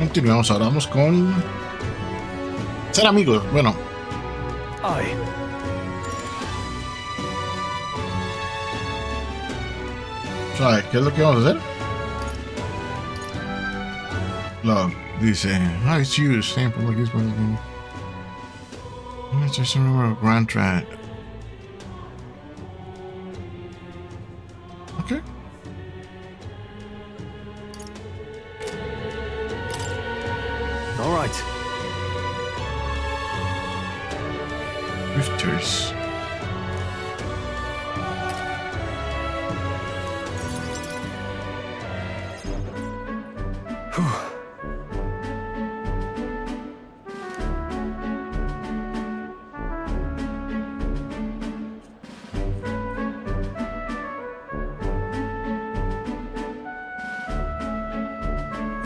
Continuamos, ahora vamos con ser amigos. Bueno, Aye. ¿sabes qué es lo que vamos a hacer? Log dice, hi, it's you, sample like this one. Just remember Grand Trad. Okay. All right. Rifters.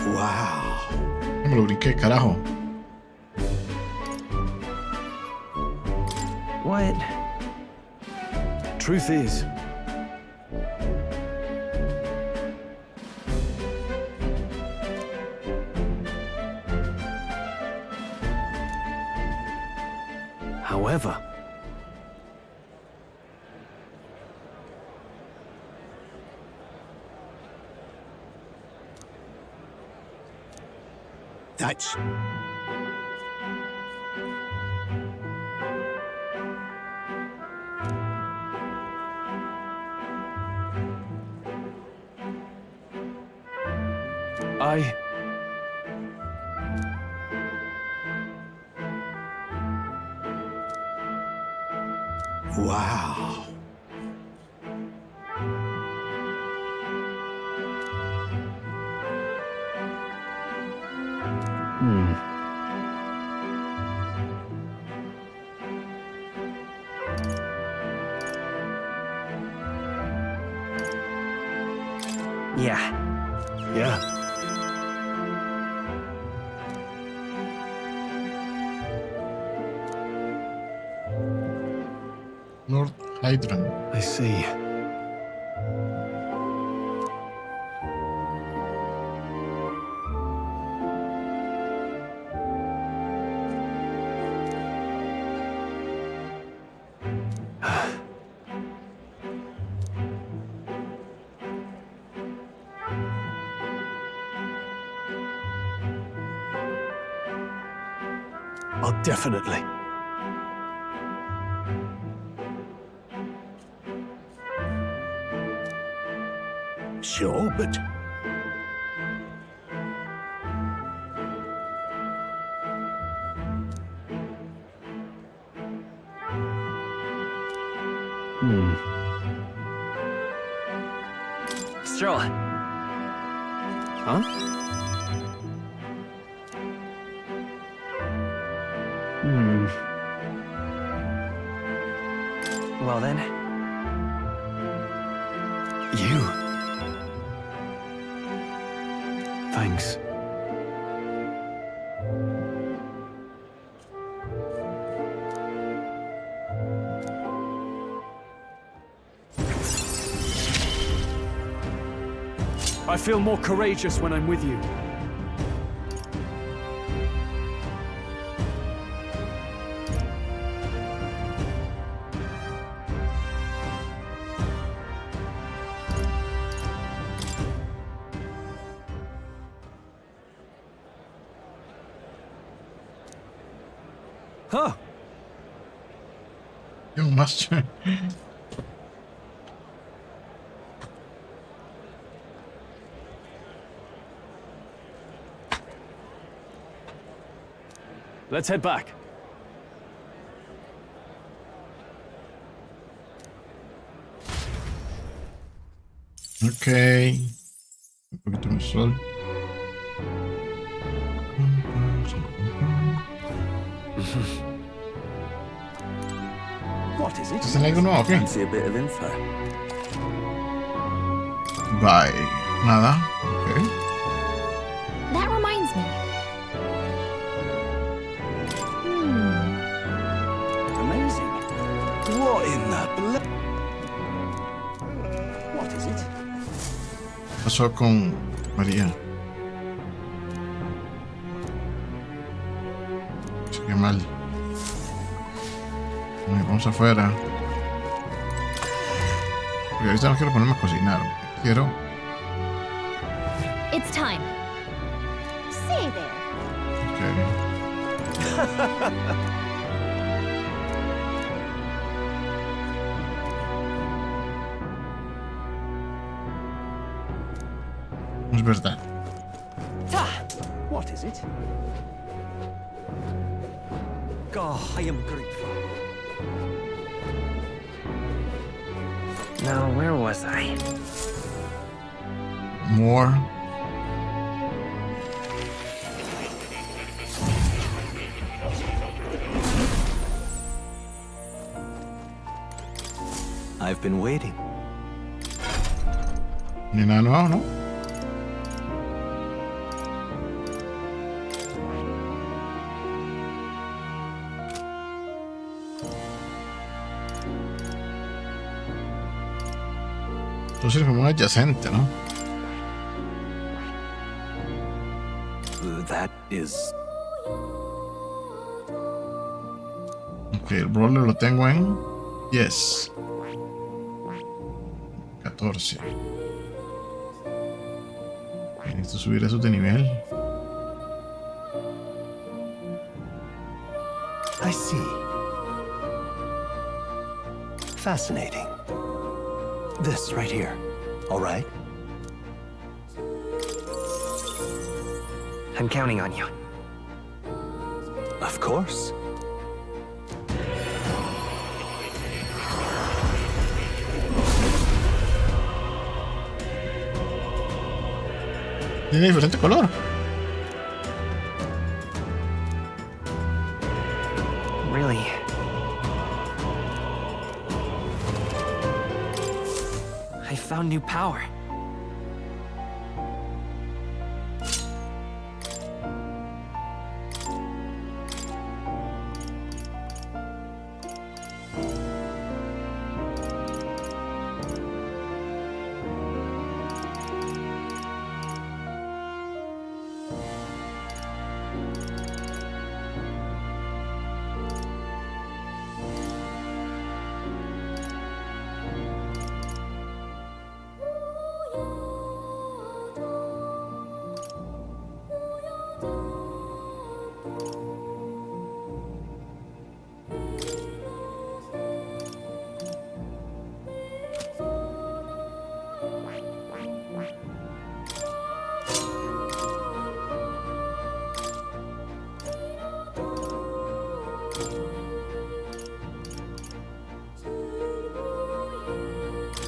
Wow. Me lo brinqué, carajo. What? Truth is, however, That's... I... Wow. Yeah. Yeah. North Hydrant. I see. Oh, definitely. Sure, but... Straw. Huh? Well then. You. Thanks. I feel more courageous when I'm with you. Huh. Yo, master. Let's head back. Ok. Un poquito más sol. What is it? ¿Estás en algo nuevo? ¿Qué? Fancy a bit of info. Bye. Nada. Ok. That reminds me. Amazing. What in the What is it? Pasó con María. mal. Bueno, vamos afuera. Porque ahorita no quiero ponerme a cocinar. Quiero... It's time. Say there. Ok. Es verdad. What is it? Oh, I am grateful. Now, where was I? More. I've been waiting. Ni nada nuevo, ¿no? Esto es como un adyacente, ¿no? That is... Ok, el brawler lo tengo en 10. 14. Necesito subir esos de nivel. I see. Fascinating. This right here. All right? I'm counting on you. Of course. Tiene diferente color. Really? I found new power.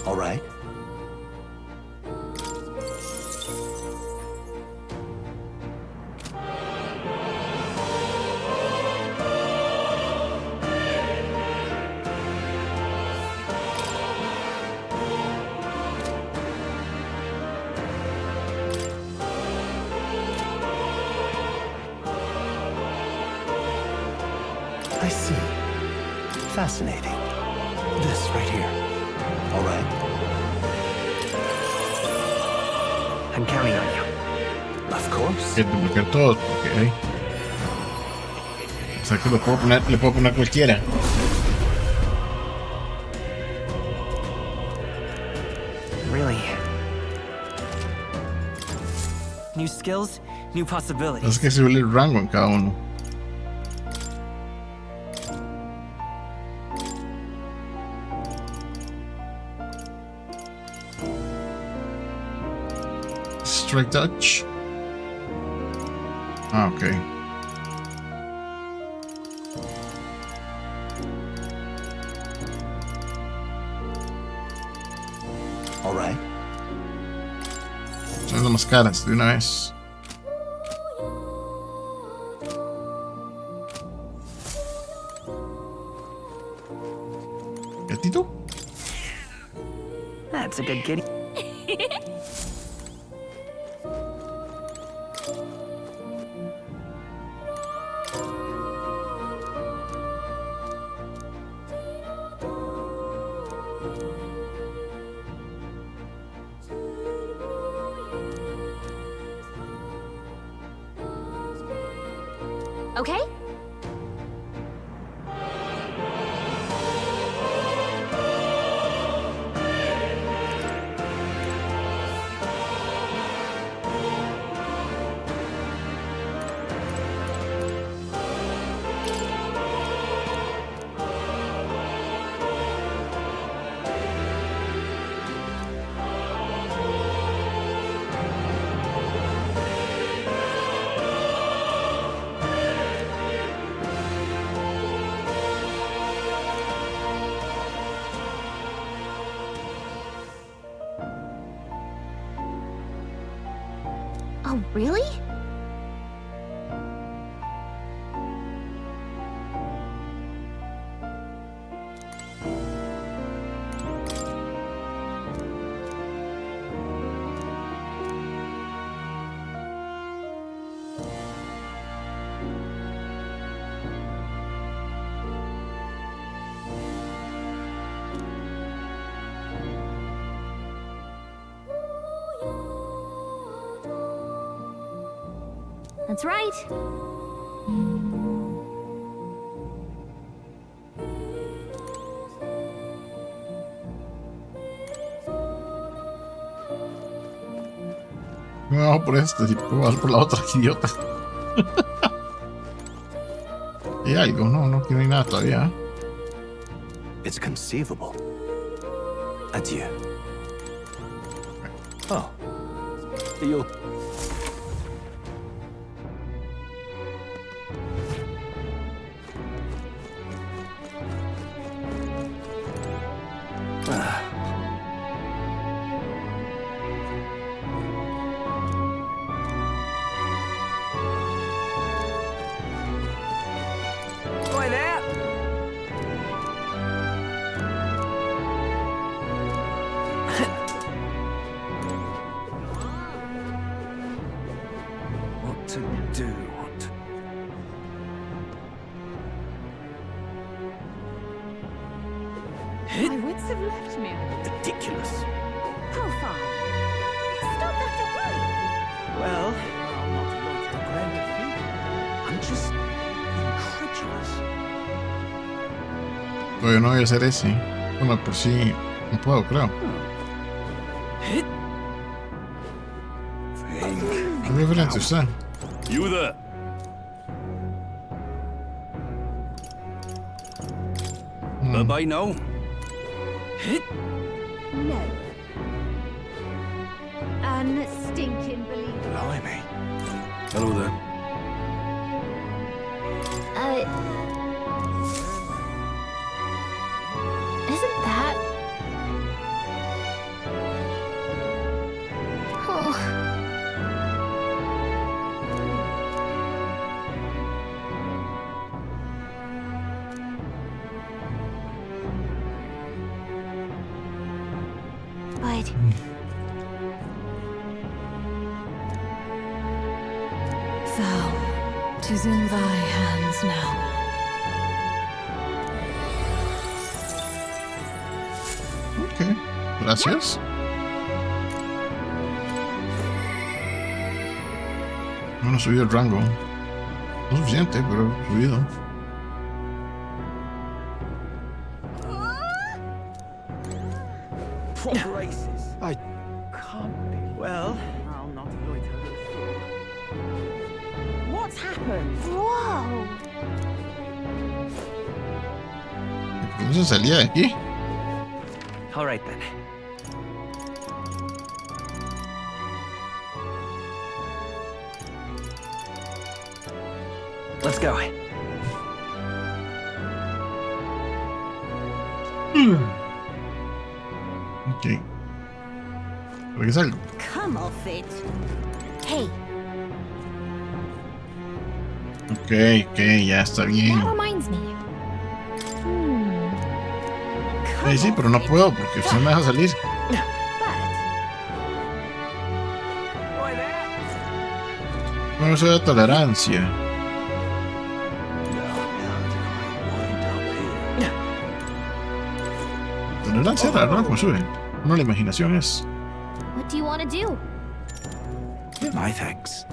All right? I see. Fascinating. This right here. All right? I'm counting on you. Of course. Que duplicar todos, porque o sea que lo puedo poner, le puedo poner cualquiera. Really? New skills, new possibilities. Es que subirle el rango en cada uno. Strike touch. Ah, ok. All right. Son las más caras de una vez. ¿Gatito? That's a good kitty. Okay? Really? That's right. Me bajo por este, si puedo bajar por la otra, que idiota. Hay algo, no, aquí no hay nada todavía. It's conceivable. Adieu. Oh. You'll... Boy there! What to do? What? My wits have left me. Ridiculous. How far? Stop that at once. Well, I'll not loiter the grand defeat. I'm just incredulous. Todavía no voy a hacer ese. Bueno, por sí, no puedo, creo. ¿Qué referente usted? You there. Bye-bye now. No. Unstinking believer. Blimey. Hello there. Isn't that... Oh. But... Thou, 'tis in thy hands now. Ok, gracias. No he subido el rango. No suficiente, pero he subido. Proper aces. I can't be. Well, I'll not loiter the floor. What's happened? Whoa! ¿Por qué se salía de aquí? All right then. Let's go. Ok. ¿Para qué salgo? Come off it. Hey, Ok, ya está bien. that reminds me. Sí, pero no puedo porque usted me deja salir. But Boy there. No soy de tolerancia. Tolerancia rara, ¿no? Como sube. No, la imaginación es. what do you want to do? My thanks.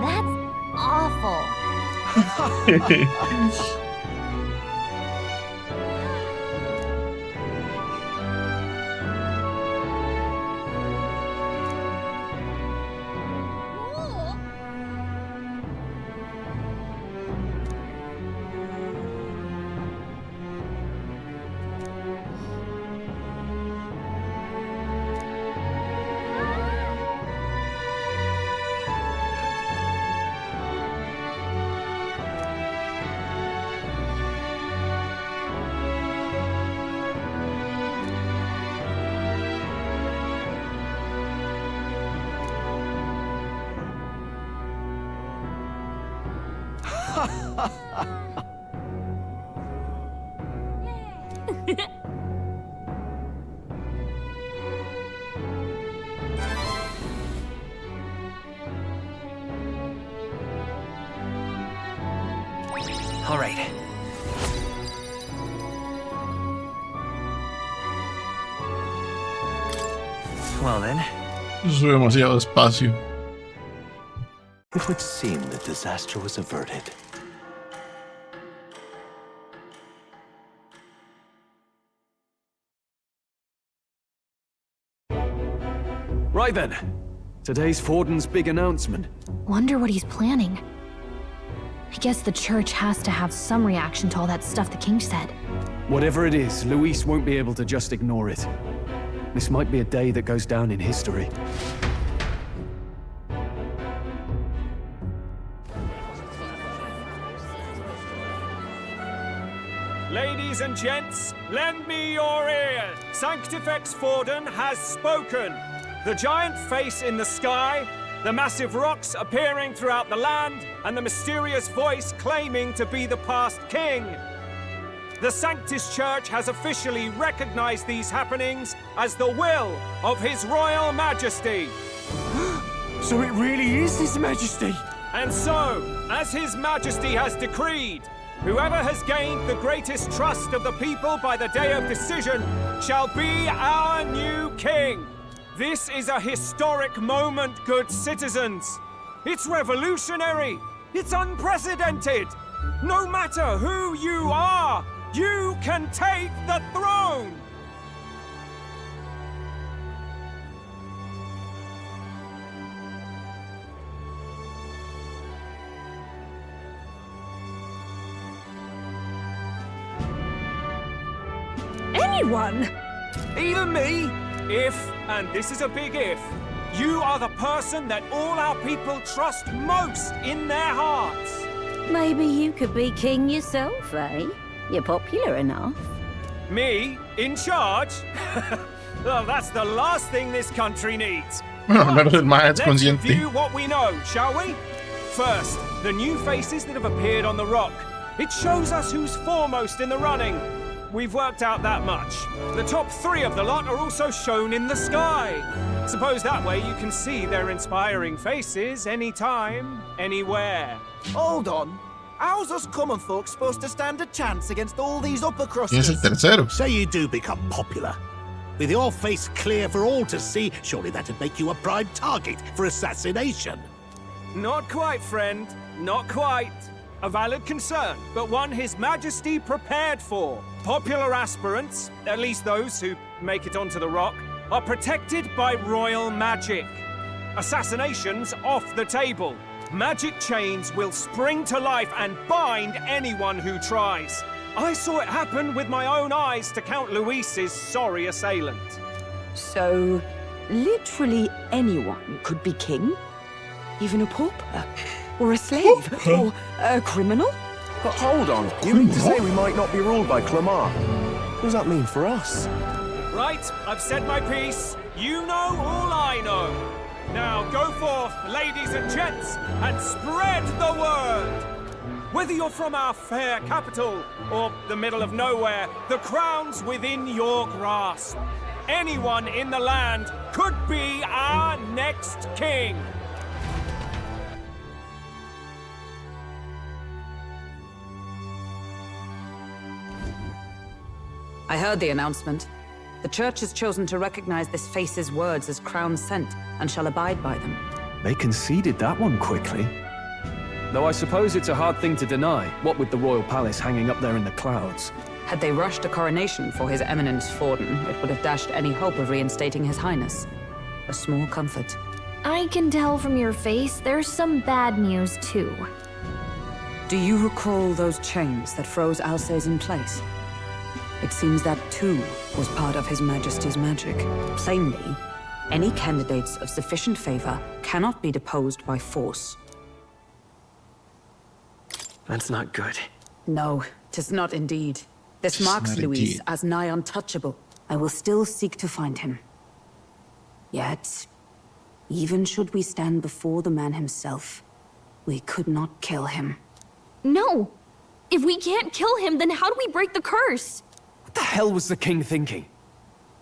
That's awful. All right. Well then, Eso es demasiado despacio. It would seem the disaster was averted. Right then. Today's Forden's big announcement. Wonder what he's planning. I guess the church has to have some reaction to all that stuff the king said. Whatever it is, Luis won't be able to just ignore it. This might be a day that goes down in history. Ladies and gents, lend me your ear. Sanctifex Forden has spoken. The giant face in the sky, the massive rocks appearing throughout the land, and the mysterious voice claiming to be the past king. The Sanctus Church has officially recognized these happenings as the will of His Royal Majesty. So it really is His Majesty! And so, as His Majesty has decreed, whoever has gained the greatest trust of the people by the day of decision shall be our new king. This is a historic moment, good citizens. It's revolutionary. It's unprecedented. No matter who you are, you can take the throne. Anyone? Even me? If, and this is a big if, you are the person that all our people trust most in their hearts. Maybe you could be king yourself, eh? You're popular enough. Me? In charge? Well, that's the last thing this country needs. Bueno, al menos el Maya es Let's consciente. review what we know, shall we? First, the new faces that have appeared on the rock. It shows us who's foremost in the running. We've worked out that much. The top 3 of the lot are also shown in the sky. Suppose that way you can see their inspiring faces anytime, anywhere. Hold on. How's us common folk supposed to stand a chance against all these upper ¿Quién es el crusters? tercero? Say you do become popular. With your face clear for all to see, surely that'd make you a prime target for assassination. Not quite, friend. Not quite. A valid concern, but one His Majesty prepared for. Popular aspirants, at least those who make it onto the rock, are protected by royal magic. Assassinations off the table. Magic chains will spring to life and bind anyone who tries. I saw it happen with my own eyes to Count Luis's sorry assailant. So, literally anyone could be king? Even a pauper? Or a slave? Or a criminal? but hold on. You mean to say we might not be ruled by Clamar? What does that mean for us? Right, I've said my piece. You know all I know. Now go forth, ladies and gents, and spread the word. Whether you're from our fair capital or the middle of nowhere, the crown's within your grasp. Anyone in the land could be our next king. I heard the announcement. The church has chosen to recognize this face's words as crown sent and shall abide by them. They conceded that one quickly. Though I suppose it's a hard thing to deny, what with the royal palace hanging up there in the clouds. Had they rushed a coronation for His Eminence Forden, it would have dashed any hope of reinstating His Highness. A small comfort. I can tell from your face there's some bad news, too. Do you recall those chains that froze Alsace in place? It seems that, too, was part of His Majesty's magic. Plainly, any candidates of sufficient favor cannot be deposed by force. That's not good. No, 'tis not indeed. This marks not Louis indeed. as nigh untouchable. I will still seek to find him. Yet, even should we stand before the man himself, we could not kill him. No! If we can't kill him, then how do we break the curse? What the hell was the king thinking?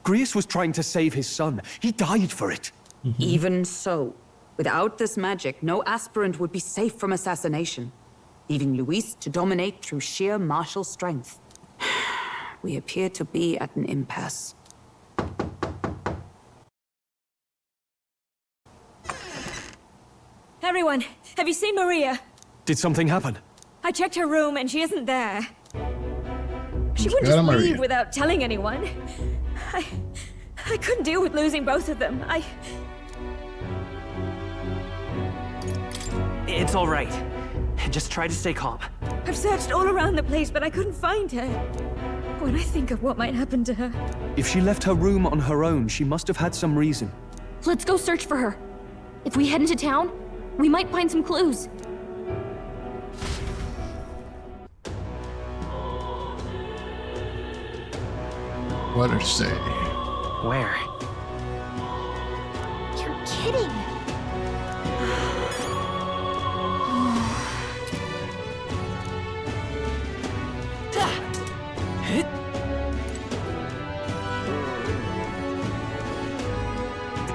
Grius was trying to save his son. He died for it. Even so, without this magic, no aspirant would be safe from assassination, leaving Luis to dominate through sheer martial strength. We appear to be at an impasse. Everyone, have you seen Maria? Did something happen? I checked her room and she isn't there. She Let's wouldn't get her, just Maria. leave without telling anyone. I couldn't deal with losing both of them. It's all right. Just try to stay calm. I've searched all around the place, but I couldn't find her. When I think of what might happen to her... If she left her room on her own, she must have had some reason. Let's go search for her. If we head into town, we might find some clues. What did it say? Where? You're kidding!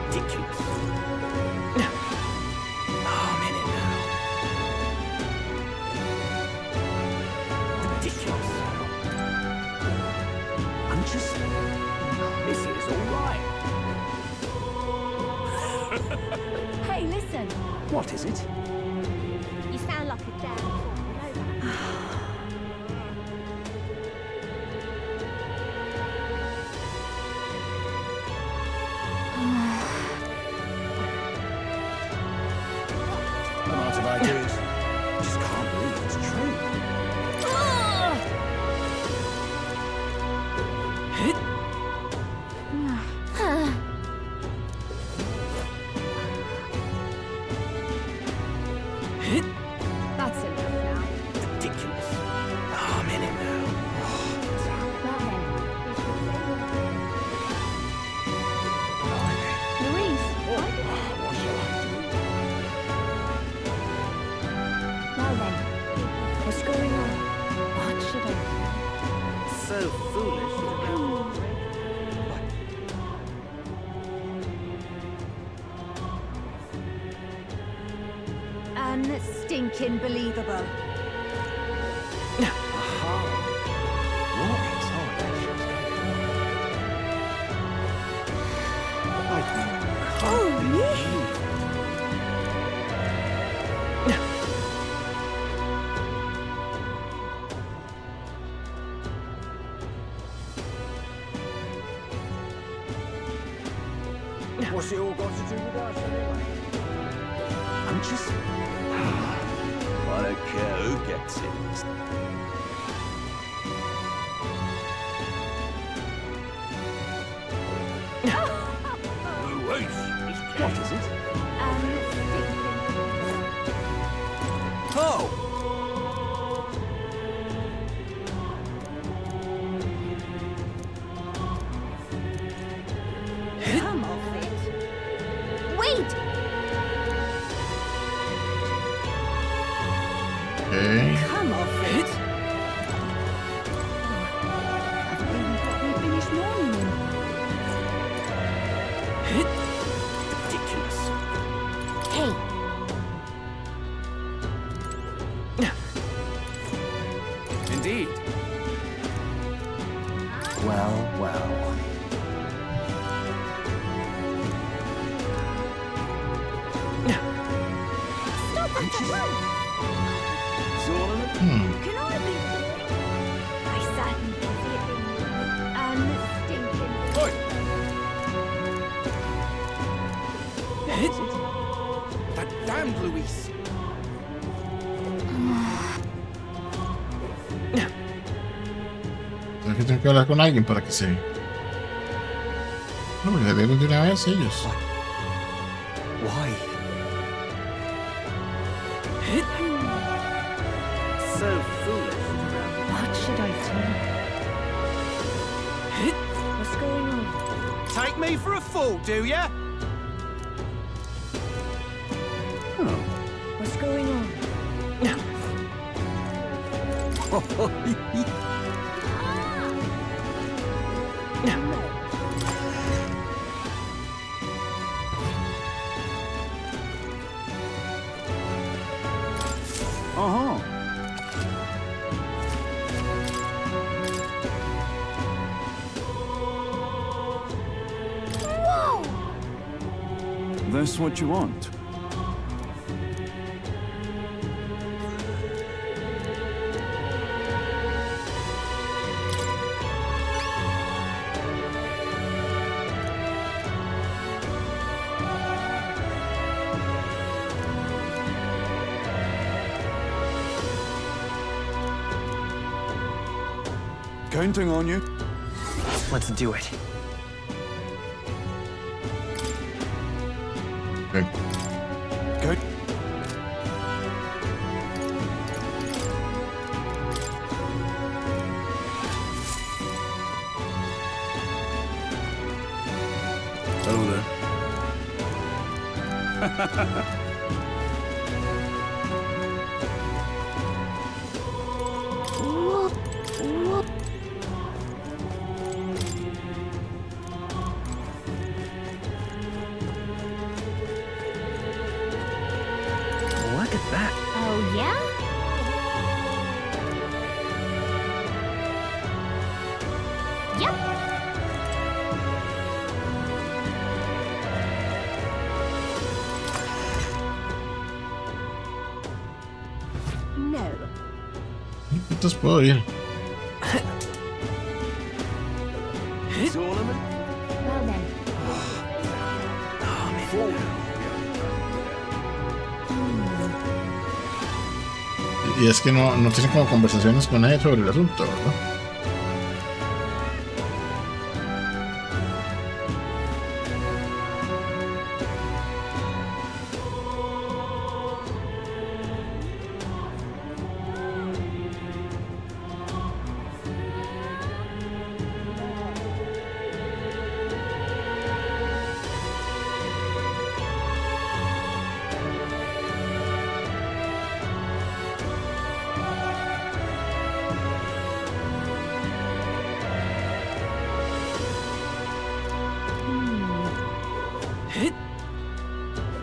Ridiculous. I'm in it now. Ridiculous. I'm just... This is all right. Hey, listen. What is it? You sound like a damn fool. I'm out of ideas. I just can't believe it's true. That's enough now. Ridiculous. I'm in it now. Well then, Louise, What shall I do? well then, what's going on? What should I do? So foolish to have Unstinking believable. Oh, me? What's it all got to do with us anyway? I'm just... I don't care who gets it. What is it? Oh! Come off it. wait! Okay. Come off it. Haven't even properly finished mourning them. Ridiculous. Hey, Indeed. Well, well. Stop it! Can I be? I certainly can see it in you. Unstinking. Oi! What is it? That damned Luis. Entonces que tengo que hablar con alguien para que se... No, porque se dieron de una vez ellos. Why? So foolish. What should I do? What's going on? Take me for a fool, do ya? What's going on? Uh-huh. Whoa! That's what you want. Counting on you. Let's do it. Okay. Count. Hello there. Look at that. Oh, yeah? Yep. No. ¿Qué putas puedo ir? Solomon. Well then. Y es que no tienen como conversaciones con él sobre el asunto, ¿verdad?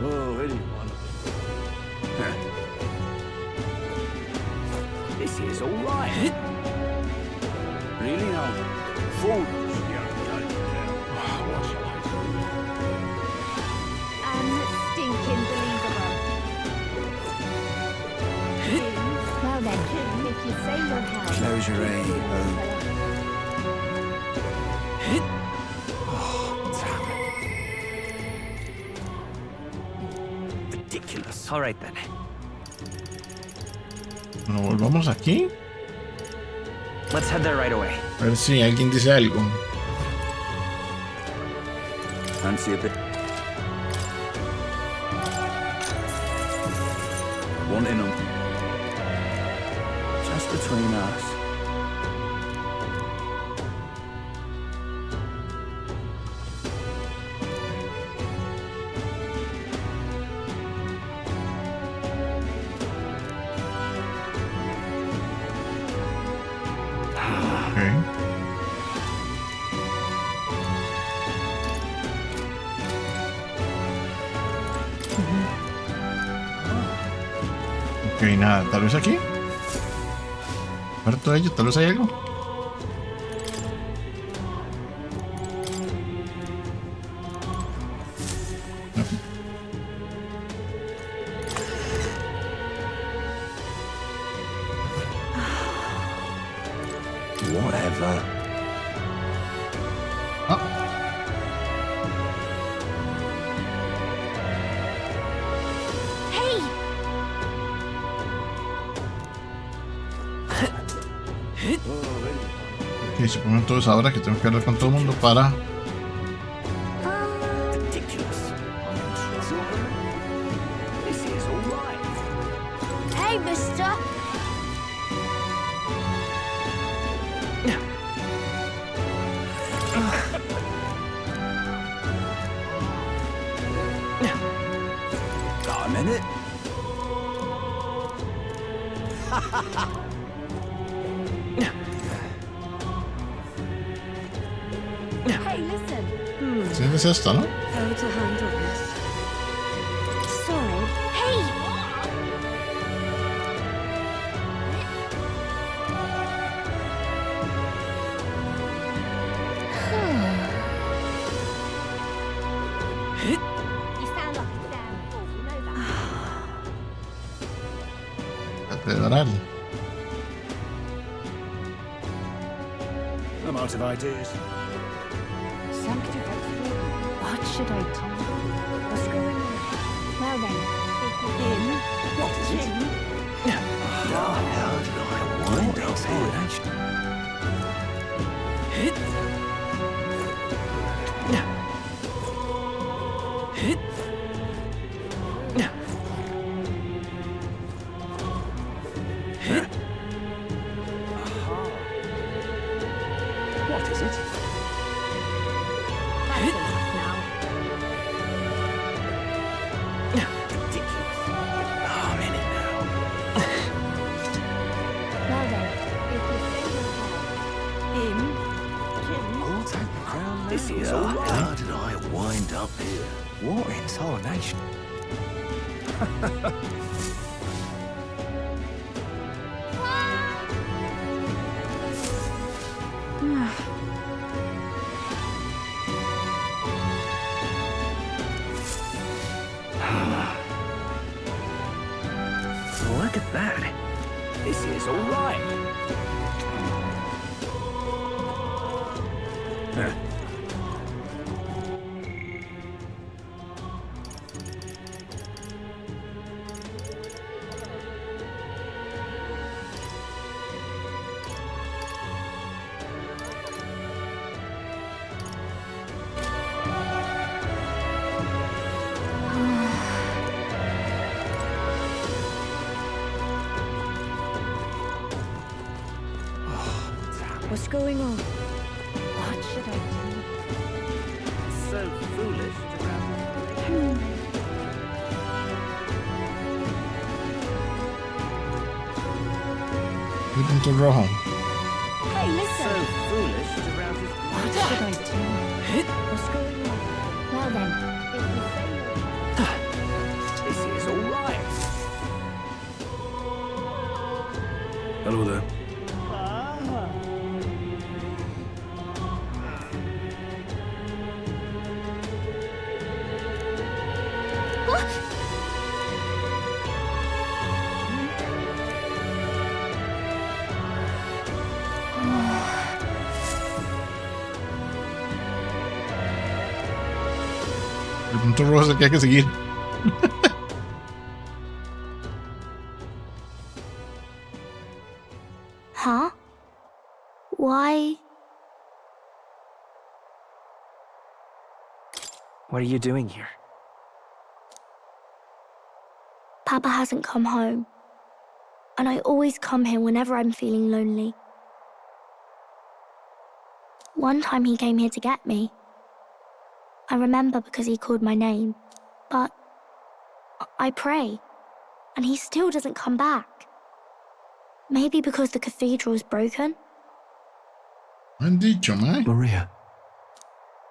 Oh, anyone. This is all right. Really now? Fools. What shall I Stinking believable. Well then, if you say you're hell. Close your Ridiculous. All right then. Bueno, volvamos aquí. Let's head there right away. A ver si alguien dice algo. Fancy a bit. Wanting them. Just between us. Okay. Ok, nada, tal vez aquí. Aparte de ello, tal vez hay algo. No. Whatever. Ah, Hey! ok, supongo entonces ahora que tengo que hablar con todo el mundo para... Ridiculous. This is all right. Hey, mister! Got a minute? Hey, listen. Sí, es esta, ¿no? How to handle this? Sorry. Hey! You sound like a damn fool, you know that. Catedral. I'm out of ideas. What should I do? What's going on? Well then, In? What is it? How did I wind up here? What is it? that's enough now. Ridiculous. I'm in it now. Well then, if you say you're In? I'll take the crown now. This is all right. How did I wind up here? What in tarnation? Look at that. This is all right. What's going on? What should I do? So foolish to El punto rojo. Hey, listen. So foolish to rouse his... What should I do? What's going on? Well then, if you say you're This is all right. Hello there. El punto rojo es el que hay que seguir. Huh? Why? What are you doing here? Papa hasn't come home. And I always come here whenever I'm feeling lonely. One time he came here to get me. I remember because he called my name. But I pray, and he still doesn't come back. Maybe because the cathedral is broken? Me han dicho, man. Maria.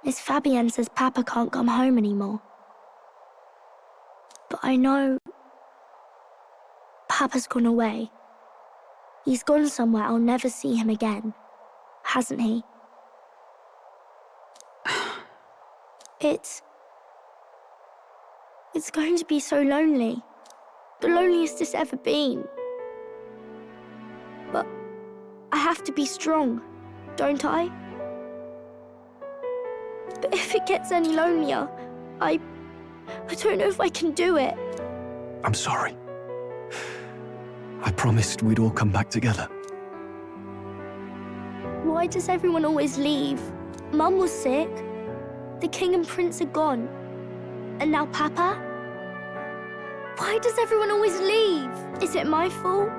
Miss Fabienne says Papa can't come home anymore. But I know Papa's gone away. He's gone somewhere I'll never see him again, hasn't he? It's going to be so lonely. The loneliest it's ever been. But I have to be strong, don't I? But if it gets any lonelier, I don't know if I can do it. I'm sorry. I promised we'd all come back together. Why does everyone always leave? Mum was sick. The king and prince are gone. And now Papa? Why does everyone always leave? Is it my fault?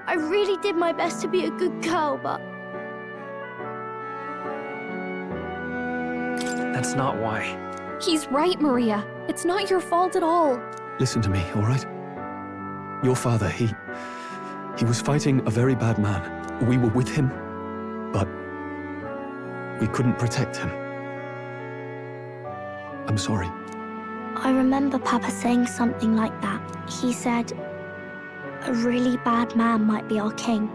I really did my best to be a good girl, but... That's not why. He's right, Maria. It's not your fault at all. Listen to me, all right? Your father, He was fighting a very bad man. We were with him, but we couldn't protect him. I'm sorry. I remember Papa saying something like that. He said, a really bad man might be our king.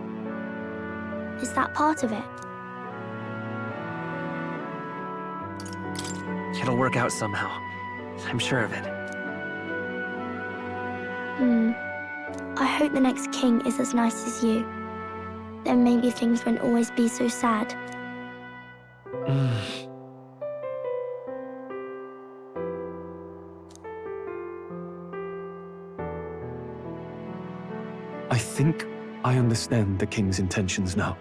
Is that part of it? It'll work out somehow. I'm sure of it. I hope the next king is as nice as you. Then maybe things won't always be so sad. I think I understand the king's intentions now.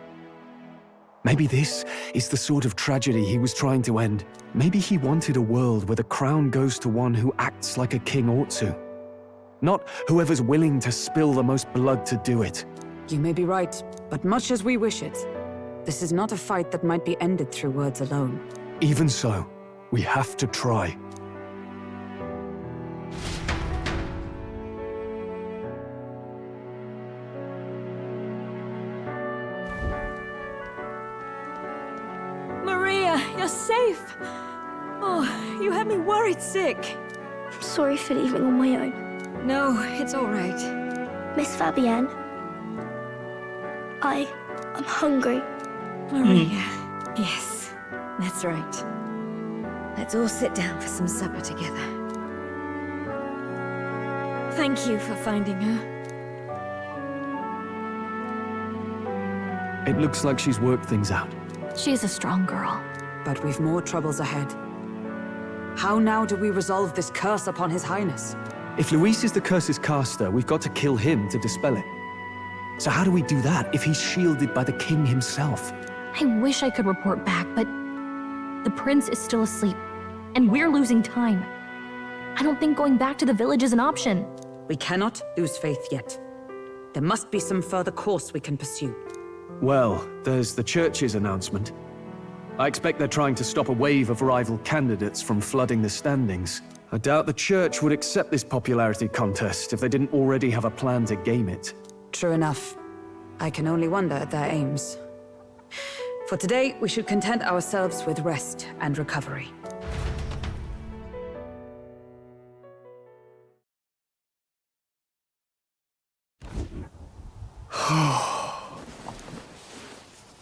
Maybe this is the sort of tragedy he was trying to end. Maybe he wanted a world where the crown goes to one who acts like a king ought to. Not whoever's willing to spill the most blood to do it. You may be right, but much as we wish it, this is not a fight that might be ended through words alone. Even so, we have to try. Maria, you're safe! Oh, you had me worried sick. I'm sorry for leaving on my own. No, it's all right. Miss Fabienne, I'm hungry. Maria, yes, that's right. Let's all sit down for some supper together. Thank you for finding her. It looks like she's worked things out. She's a strong girl. But we've more troubles ahead. How now do we resolve this curse upon His Highness? If Luis is the curse's caster, we've got to kill him to dispel it. So how do we do that if he's shielded by the king himself? I wish I could report back, but the prince is still asleep, and we're losing time. I don't think going back to the village is an option. We cannot lose faith yet. There must be some further course we can pursue. Well, there's the church's announcement. I expect they're trying to stop a wave of rival candidates from flooding the standings. I doubt the church would accept this popularity contest if they didn't already have a plan to game it. True enough. I can only wonder at their aims. For today, we should content ourselves with rest and recovery.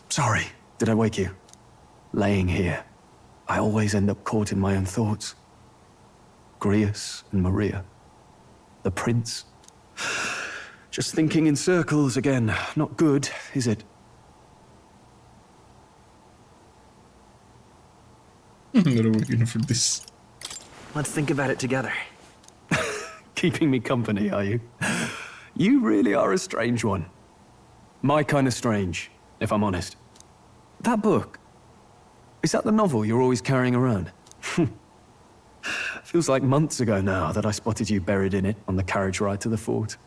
Sorry, did I wake you? Laying here, I always end up caught in my own thoughts. Grius and Maria. The prince. Just thinking in circles again. Not good, is it? I'm not working for this. Let's think about it together. Keeping me company, are you? You really are a strange one. My kind of strange, if I'm honest. That book, is that the novel you're always carrying around? Feels like months ago now that I spotted you buried in it on the carriage ride to the fort.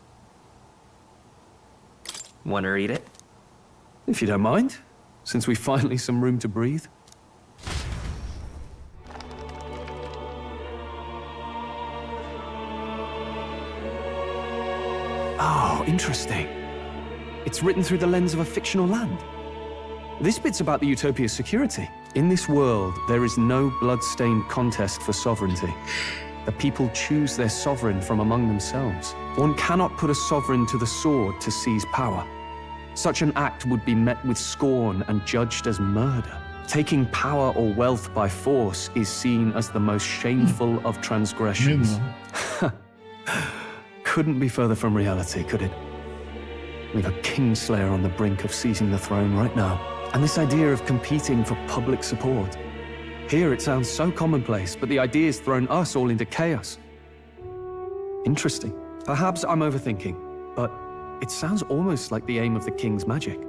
Want to read it? If you don't mind, since we've finally some room to breathe. Oh, interesting. It's written through the lens of a fictional land. This bit's about the Utopia's security. In this world, there is no blood-stained contest for sovereignty. The people choose their sovereign from among themselves. One cannot put a sovereign to the sword to seize power. Such an act would be met with scorn and judged as murder. Taking power or wealth by force is seen as the most shameful of transgressions. Couldn't be further from reality, could it? We've a kingslayer on the brink of seizing the throne right now. And this idea of competing for public support. Here it sounds so commonplace, but the idea's thrown us all into chaos. Interesting. Perhaps I'm overthinking, but it sounds almost like the aim of the king's magic.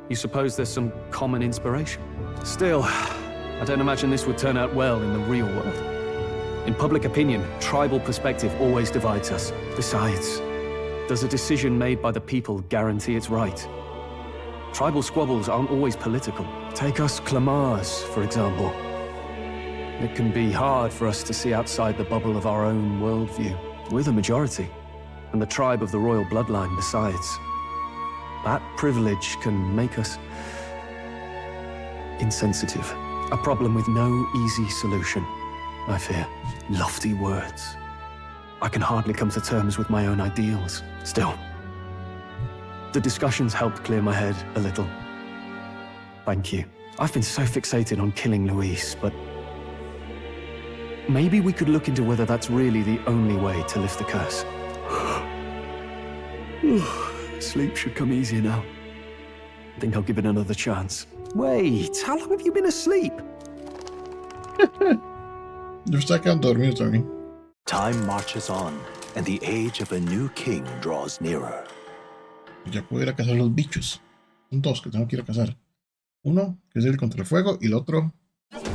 You suppose there's some common inspiration? Still, I don't imagine this would turn out well in the real world. In public opinion, tribal perspective always divides us. Besides, does a decision made by the people guarantee it's right? Tribal squabbles aren't always political. Take us Clamars, for example. It can be hard for us to see outside the bubble of our own worldview. We're the majority. and the tribe of the royal bloodline besides. That privilege can make us insensitive. A problem with no easy solution, I fear. Lofty words. I can hardly come to terms with my own ideals. Still, the discussions helped clear my head a little. Thank you. I've been so fixated on killing Luis, but maybe we could look into whether that's really the only way to lift the curse. Sleep should come easier now. I think I'll give it another chance. Wait, how long have you been asleep? Yo estaba quedando dormido también. Time marches on, and the age of a new king draws nearer. Ya puedo ir a cazar los bichos. Son dos que tengo que ir a cazar. Uno, que es el contra el fuego, y el otro,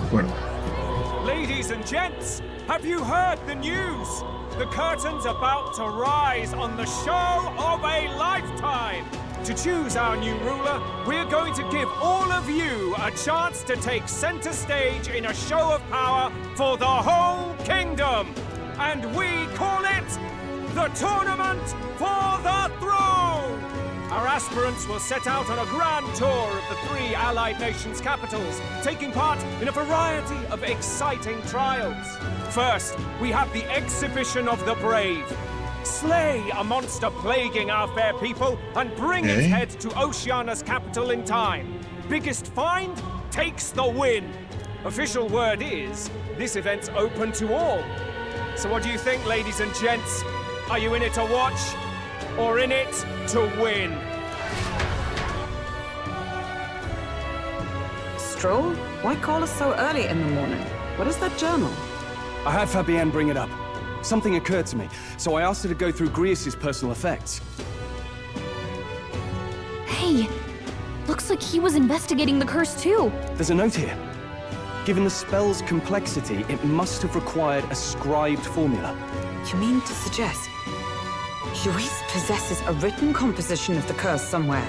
fuego. Ladies and gents, have you heard the news? The curtain's about to rise on the show of a lifetime. To choose our new ruler, we're going to give all of you a chance to take center stage in a show of power for the whole kingdom. And we call it the Tournament for the Throne! Our aspirants will set out on a grand tour of the 3 allied nations' capitals, taking part in a variety of exciting trials. First, we have the Exhibition of the Brave. Slay a monster plaguing our fair people and bring its head to Oceania's capital in time. Biggest find takes the win. Official word is, this event's open to all. So what do you think, ladies and gents? Are you in it to watch, or in it to win? Stroll? Why call us so early in the morning? What is that journal? I had Fabienne bring it up. Something occurred to me, so I asked her to go through Grius' personal effects. Hey, looks like he was investigating the curse too. There's a note here. Given the spell's complexity, it must have required a scribed formula. You mean to suggest Luis possesses a written composition of the curse somewhere?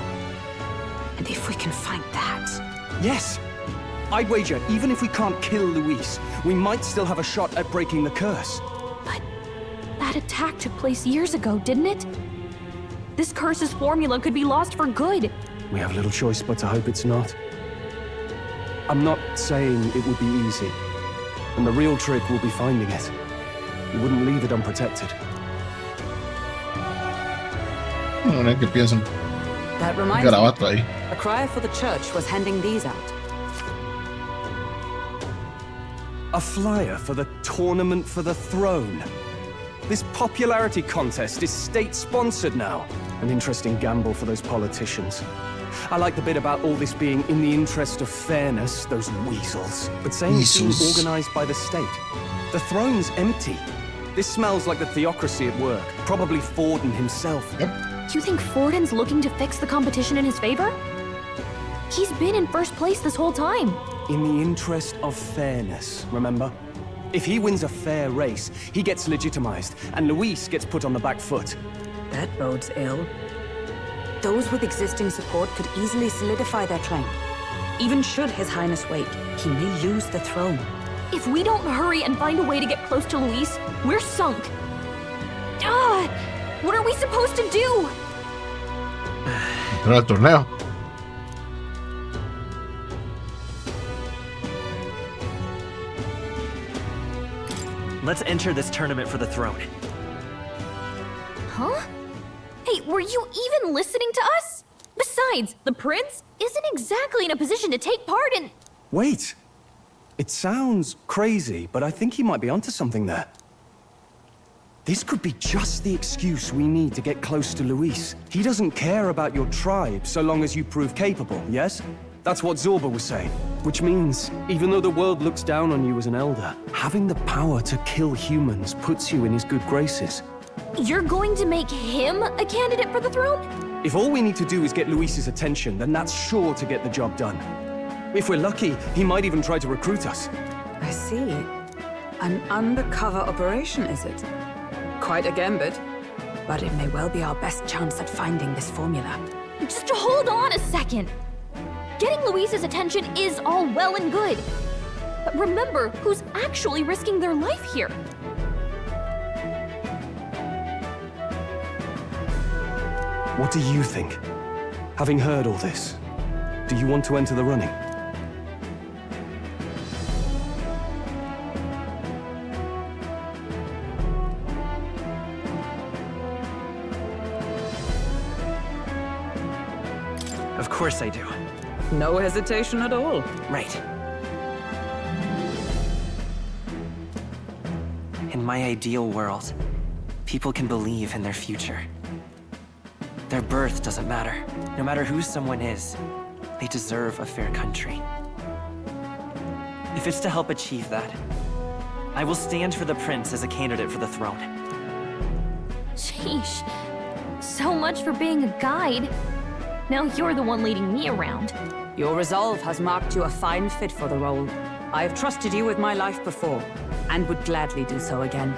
And if we can find that... Yes! I'd wager, even if we can't kill Luis, we might still have a shot at breaking the curse. But that attack took place years ago, didn't it? This curse's formula could be lost for good. We have little choice but to hope it's not. I'm not saying it would be easy, and the real trick will be finding it. We wouldn't leave it unprotected. No, ¿qué piensan? That reminds Garabato ahí. me, a crier for the church was handing these out. A flyer for the Tournament for the Throne. This popularity contest is state-sponsored now. An interesting gamble for those politicians. I like the bit about all this being in the interest of fairness, those weasels. But saying it's being organized by the state. The throne's empty. This smells like the theocracy at work. Probably Forden himself. You think Forden's looking to fix the competition in his favor? He's been in first place this whole time. In the interest of fairness, remember? If he wins a fair race, he gets legitimized, and Luis gets put on the back foot. That bodes ill. Those with existing support could easily solidify their claim. Even should His Highness wake, he may lose the throne. If we don't hurry and find a way to get close to Luis, we're sunk. What are we supposed to do? Entrar al torneo. Let's enter this tournament for the throne. Huh? Hey, were you even listening to us? Besides, the prince isn't exactly in a position to take part in... Wait. It sounds crazy, but I think he might be onto something there. This could be just the excuse we need to get close to Luis. He doesn't care about your tribe so long as you prove capable, yes? That's what Zorba was saying. Which means, even though the world looks down on you as an elder, having the power to kill humans puts you in his good graces. You're going to make him a candidate for the throne? If all we need to do is get Luis's attention, then that's sure to get the job done. If we're lucky, he might even try to recruit us. I see. An undercover operation, is it? Quite a gambit, but it may well be our best chance at finding this formula. Just hold on a second. Getting Luis's attention is all well and good. But remember who's actually risking their life here. What do you think? Having heard all this, do you want to enter the running? Of course I do. No hesitation at all. Right. In my ideal world, people can believe in their future. Their birth doesn't matter. No matter who someone is, they deserve a fair country. If it's to help achieve that, I will stand for the prince as a candidate for the throne. Sheesh. So much for being a guide. Now you're the one leading me around. Your resolve has marked you a fine fit for the role. I have trusted you with my life before, and would gladly do so again.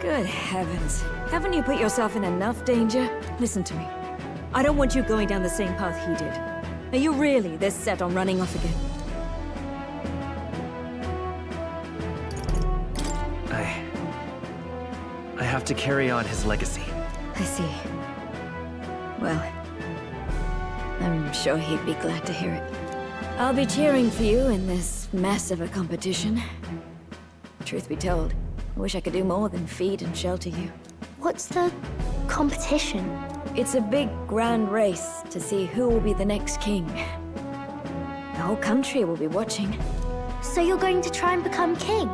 Good heavens. Haven't you put yourself in enough danger? Listen to me. I don't want you going down the same path he did. Are you really this set on running off again? I have to carry on his legacy. I see. Well, I'm sure he'd be glad to hear it. I'll be cheering for you in this mess of a competition. Truth be told, I wish I could do more than feed and shelter you. What's the competition? It's a big, grand race to see who will be the next king. The whole country will be watching. So you're going to try and become king?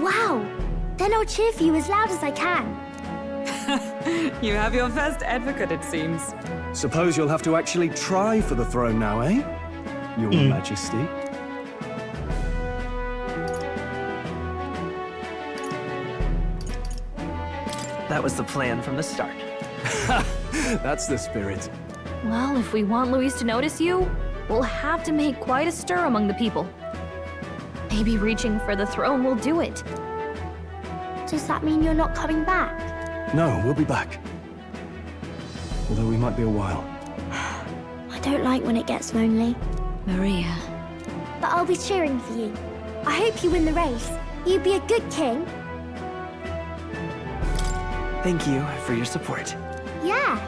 Wow! Then I'll cheer for you as loud as I can. You have your first advocate, it seems. Suppose you'll have to actually try for the throne now, eh? Your Majesty. That was the plan from the start. That's the spirit. Well, if we want Luis to notice you, we'll have to make quite a stir among the people. Maybe reaching for the throne will do it. Does that mean you're not coming back? No, we'll be back. Although we might be a while. I don't like when it gets lonely. Maria. But I'll be cheering for you. I hope you win the race. You'd be a good king. Thank you for your support. Yeah.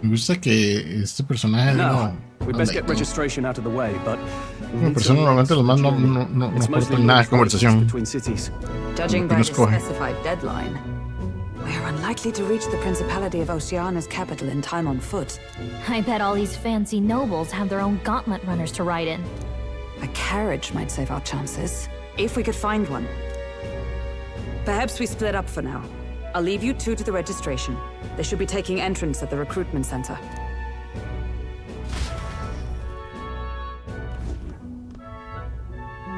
Me gusta que este personaje No, we best get registration out of the way, but como persona normalmente los más no aportan nada de conversación. Judging by Nos the coge. specified deadline, we're unlikely to reach the Principality of Oceana's capital in time on foot. I bet all these fancy nobles have their own gauntlet runners to ride in. A carriage might save our chances, if we could find one. Perhaps we split up for now. I'll leave you two to the registration. They should be taking entrance at the recruitment center.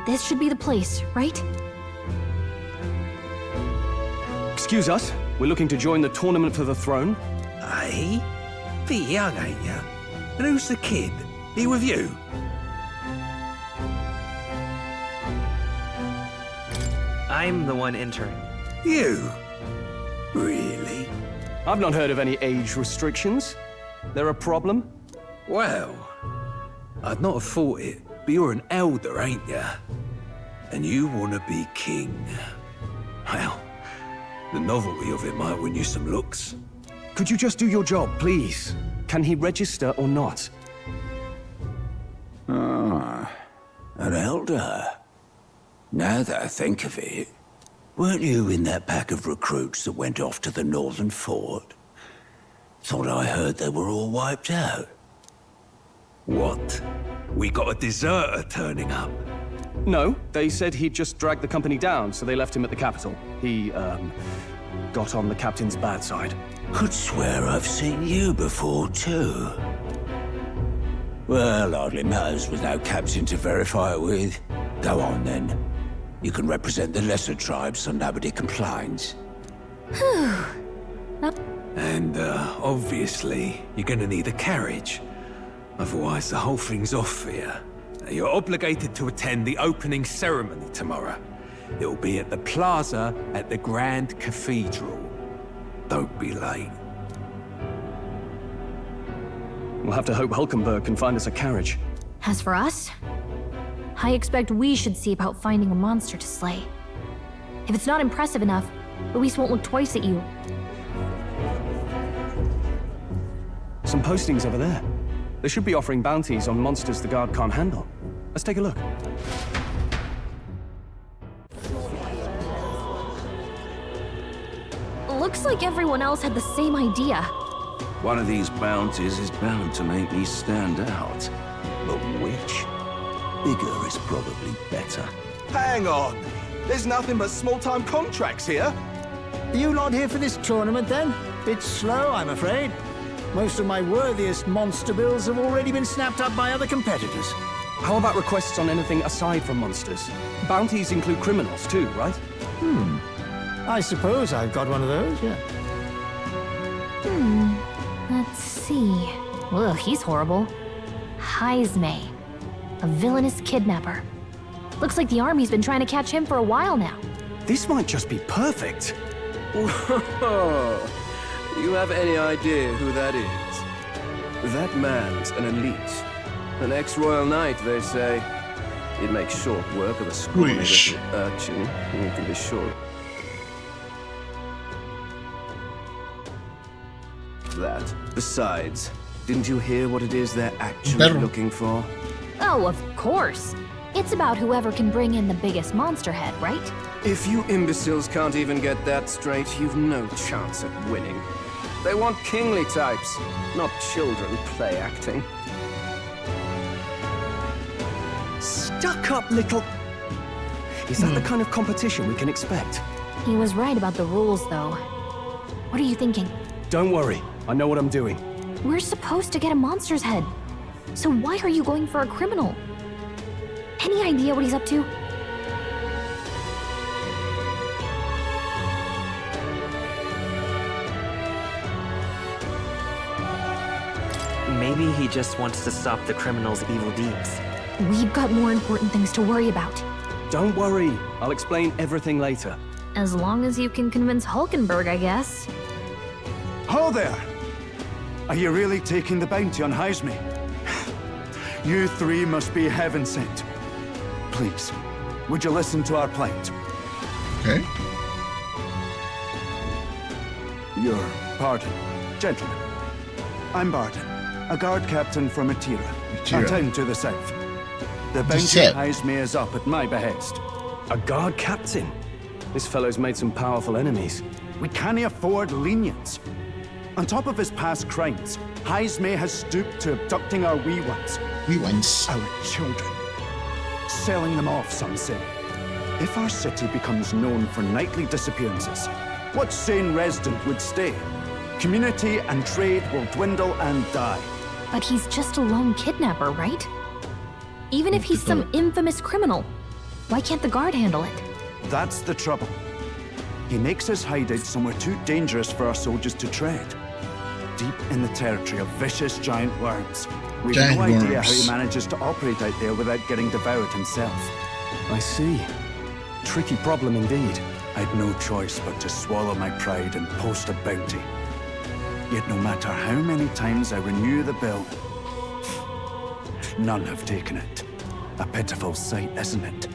This should be the place, right? Excuse us, we're looking to join the tournament for the throne. Aye? Bit young, ain't ya? And who's the kid? He with you? I'm the one entering. You? Really? I've not heard of any age restrictions. There a problem? Well, I'd not have thought it, but you're an elder, ain't ya? And you want to be king. Well, the novelty of it might win you some looks. Could you just do your job, please? Can he register or not? Ah, an elder. Now that I think of it, weren't you in that pack of recruits that went off to the northern fort? Thought I heard they were all wiped out. What? We got a deserter turning up? No, they said he'd just dragged the company down, so they left him at the capital. He, got on the captain's bad side. Could swear I've seen you before, too. Well, hardly matters without captain to verify it with. Go on, then. You can represent the lesser tribes so nobody complains. And, obviously, you're gonna need a carriage. Otherwise, the whole thing's off for you. You're obligated to attend the opening ceremony tomorrow. It'll be at the plaza at the Grand Cathedral. Don't be late. We'll have to hope Hulkenberg can find us a carriage. As for us, I expect we should see about finding a monster to slay. If it's not impressive enough, Luis won't look twice at you. Some postings over there. They should be offering bounties on monsters the guard can't handle. Let's take a look. Looks like everyone else had the same idea. One of these bounties is bound to make me stand out. But which? Bigger is probably better. Hang on! There's nothing but small-time contracts here. Are you not here for this tournament, then? Bit slow, I'm afraid. Most of my worthiest monster bills have already been snapped up by other competitors. How about requests on anything aside from monsters? Bounties include criminals too, right? I suppose I've got one of those, yeah. Let's see. Ugh, he's horrible. Heisme, a villainous kidnapper. Looks like the army's been trying to catch him for a while now. This might just be perfect. Whoa. You have any idea who that is? That man's an elite. An ex-royal knight, they say. It makes short work of a scrawny little urchin, you can be sure. That. Besides, didn't you hear what it is they're actually looking for? Oh, of course. It's about whoever can bring in the biggest monster head, right? If you imbeciles can't even get that straight, you've no chance at winning. They want kingly types, not children play acting. Stuck-up little... Is that the kind of competition we can expect? He was right about the rules, though. What are you thinking? Don't worry, I know what I'm doing. We're supposed to get a monster's head. So why are you going for a criminal? Any idea what he's up to? Maybe he just wants to stop the criminal's evil deeds. We've got more important things to worry about. Don't worry, I'll explain everything later. As long as you can convince Hulkenberg, I guess. Ho there! Are you really taking the bounty on Heisme? You three must be heaven sent. Please, would you listen to our plight? Okay. Your pardon, gentlemen. I'm Barton, a guard captain from Atira, a town to the south. The bounty of Heisme is up at my behest. A guard captain? This fellow's made some powerful enemies. We can't afford lenience. On top of his past crimes, Heisme has stooped to abducting our wee ones. Wee ones? Our children. Selling them off, some say. If our city becomes known for nightly disappearances, what sane resident would stay? Community and trade will dwindle and die. But he's just a lone kidnapper, right? Even if he's some infamous criminal, why can't the guard handle it? That's the trouble. He makes his hideout somewhere too dangerous for our soldiers to tread. Deep in the territory of vicious giant worms. We've no idea how he manages to operate out there without getting devoured himself. I see. Tricky problem indeed. I'd no choice but to swallow my pride and post a bounty. Yet no matter how many times I renew the bill, none have taken it. A pitiful sight, isn't it?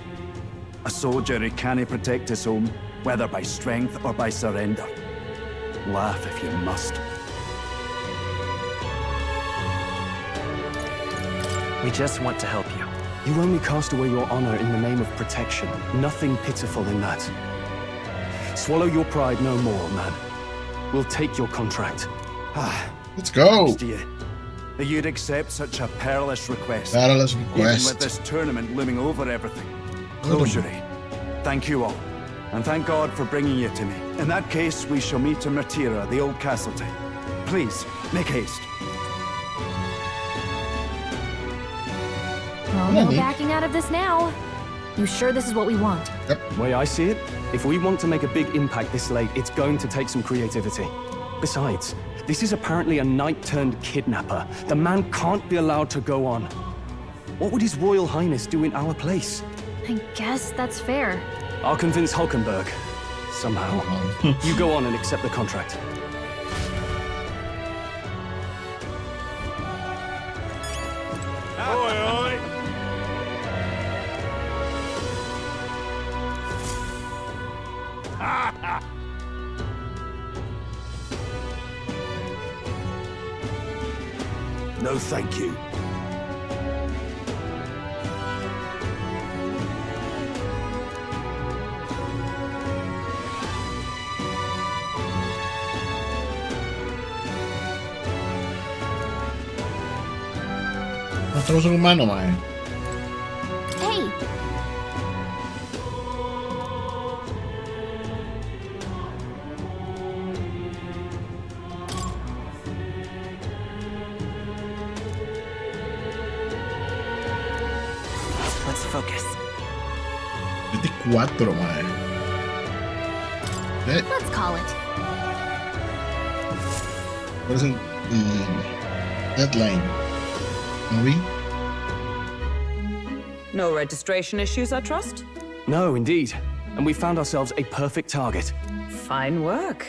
A soldier who can't protect his home, whether by strength or by surrender. Laugh if you must. We just want to help you. You only cast away your honor in the name of protection. Nothing pitiful in that. Swallow your pride no more, man. We'll take your contract. Let's go. That you'd accept such a perilous request. Perilous Even request. with this tournament looming over everything. Closure. Thank you all. And thank God for bringing you to me. In that case, we shall meet in Matira, the old castle town. Please, make haste. Well, no backing out of this now. You sure this is what we want? Yep. Way I see it, if we want to make a big impact this late, it's going to take some creativity. Besides, this is apparently a knight-turned-kidnapper. The man can't be allowed to go on. What would His Royal Highness do in our place? I guess that's fair. I'll convince Hulkenberg. Somehow. You go on and accept the contract. No, thank you. No estamos un humano, mae. Hey! Let's focus. 24, mae. Let's call it. ¿Cuál es el deadline? ¿No vi? No registration issues, I trust? No, indeed. And we found ourselves a perfect target. Fine work.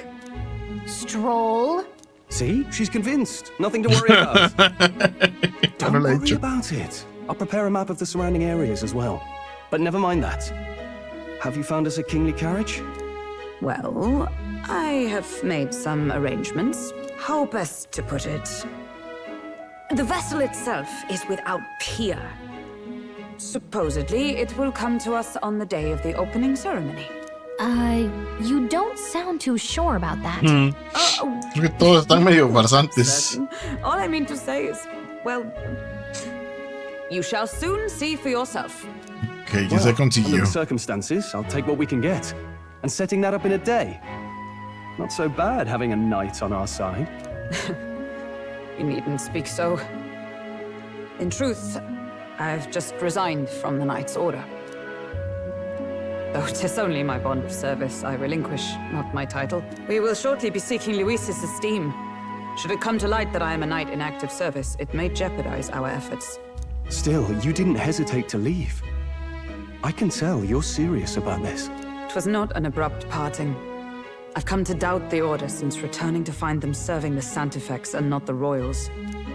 Stroll. See? She's convinced. Nothing to worry about. Don't worry about it. I'll prepare a map of the surrounding areas as well. But never mind that. Have you found us a kingly carriage? Well, I have made some arrangements. How best to put it? The vessel itself is without peer. Supposedly, it will come to us on the day of the opening ceremony. You don't sound too sure about that. Creo que todos están medio farsantes. All I mean to say is, well, you shall soon see for yourself. Okay, ya se consiguió. Under the circumstances, I'll take what we can get. And setting that up in a day. Not so bad having a knight on our side. You needn't speak so. In truth, I've just resigned from the Knight's Order. Though 'tis only my bond of service I relinquish, not my title. We will shortly be seeking Luis's esteem. Should it come to light that I am a knight in active service, it may jeopardize our efforts. Still, you didn't hesitate to leave. I can tell you're serious about this. It was not an abrupt parting. I've come to doubt the Order since returning to find them serving the Santifex and not the Royals.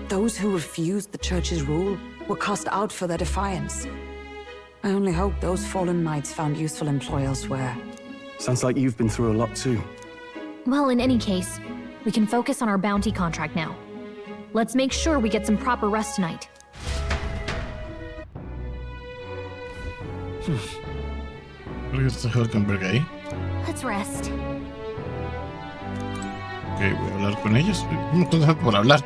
Those who refused the Church's rule were cast out for their defiance. I only hope those fallen knights found useful employ elsewhere. Sounds like you've been through a lot too. Well, in any case, we can focus on our bounty contract now. Let's make sure we get some proper rest tonight. Creo que está Hulkenberg ahí. Let's rest. Ok, voy a hablar con ellos. Un montón de gente por hablar.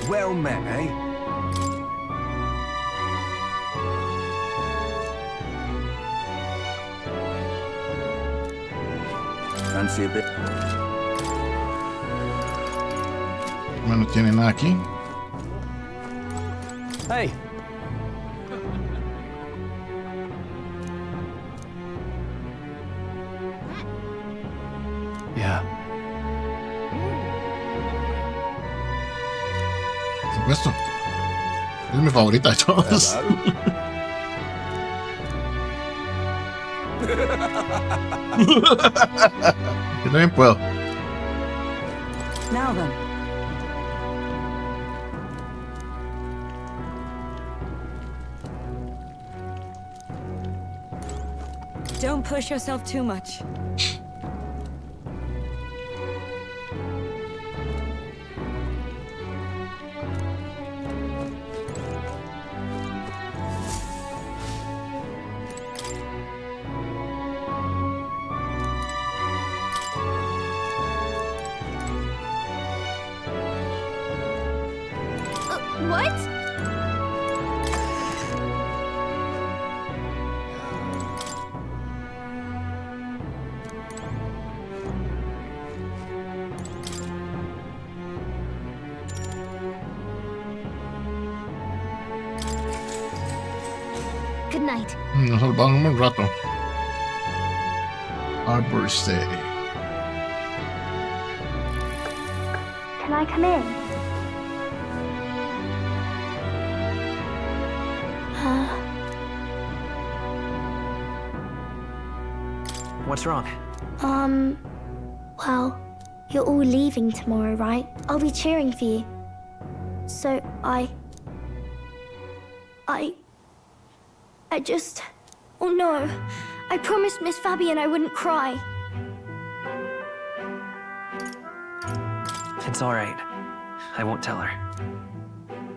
Well met, eh? Fancy a bit. No tiene nada aquí. Hey. Yeah. Por supuesto. Es mi favorita de todos. Yo también puedo. Now then. Don't push yourself too much. What? Good night. Nos salvamos un rato. Arbor Stay. Can I come in? What's wrong? Well, you're all leaving tomorrow, right? I'll be cheering for you. So I just... Oh no. I promised Miss Fabian I wouldn't cry. It's all right. I won't tell her.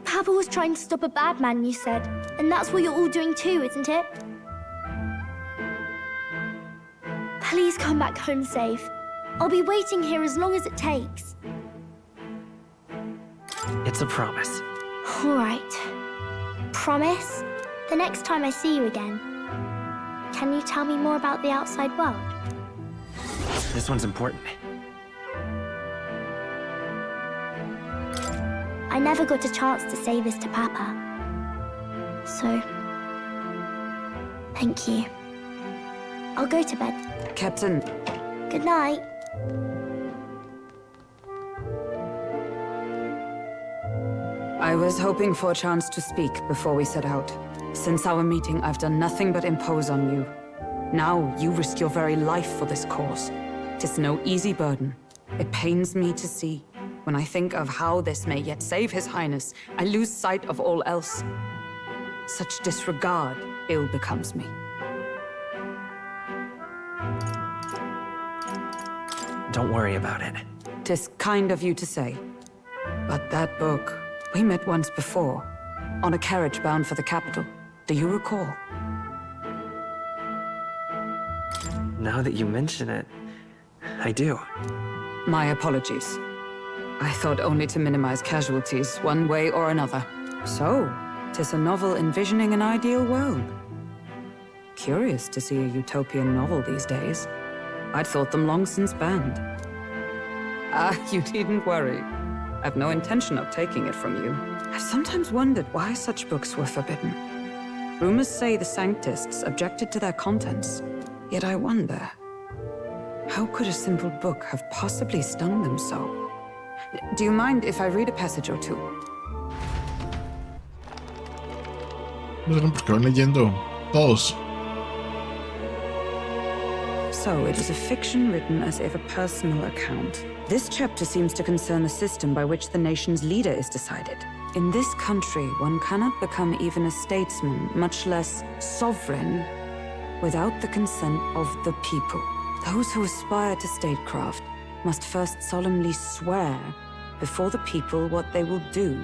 Papa was trying to stop a bad man, you said. And that's what you're all doing too, isn't it? Please come back home safe. I'll be waiting here as long as it takes. It's a promise. All right. Promise? The next time I see you again, can you tell me more about the outside world? This one's important. I never got a chance to say this to Papa. So, thank you. I'll go to bed. Captain. Good night. I was hoping for a chance to speak before we set out. Since our meeting, I've done nothing but impose on you. Now you risk your very life for this cause. 'Tis no easy burden. It pains me to see. When I think of how this may yet save His Highness, I lose sight of all else. Such disregard ill becomes me. Don't worry about it. 'Tis kind of you to say. But that book, we met once before, on a carriage bound for the capital. Do you recall? Now that you mention it, I do. My apologies. I thought only to minimize casualties, one way or another. So, 'tis a novel envisioning an ideal world. Curious to see a utopian novel these days. I'd thought them long since banned. You needn't worry. I've no intention of taking it from you. I've sometimes wondered why such books were forbidden. Rumors say the Sanctists objected to their contents. Yet I wonder, how could a simple book have possibly stung them so? Do you mind if I read a passage or two? Bueno, porque van leyendo todos. So it is a fiction written as if a personal account. This chapter seems to concern a system by which the nation's leader is decided. In this country, one cannot become even a statesman, much less sovereign, without the consent of the people. Those who aspire to statecraft must first solemnly swear before the people what they will do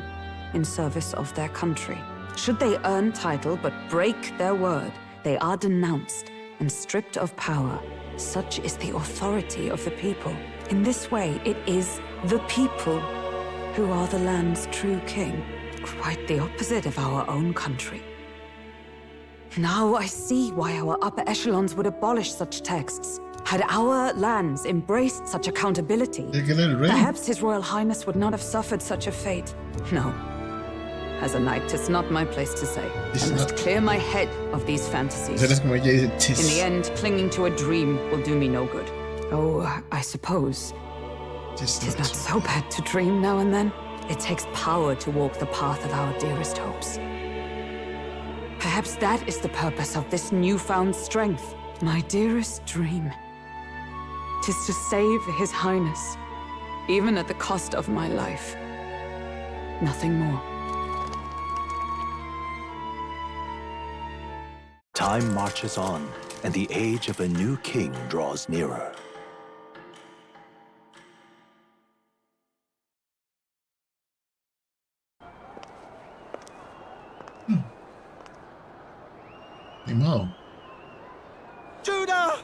in service of their country. Should they earn title but break their word, they are denounced and stripped of power. Such is the authority of the people. In this way, it is the people who are the land's true king. Quite the opposite of our own country. Now I see why our upper echelons would abolish such texts. Had our lands embraced such accountability, perhaps His Royal Highness would not have suffered such a fate. No. As a knight, 'tis not my place to say. I must clear my head of these fantasies. In the end, clinging to a dream will do me no good. Oh, I suppose tis not so bad to dream now and then. It takes power to walk the path of our dearest hopes. Perhaps that is the purpose of this newfound strength. My dearest dream. 'Tis to save His Highness, even at the cost of my life. Nothing more. Time marches on, and the age of a new king draws nearer. Animado. Judah!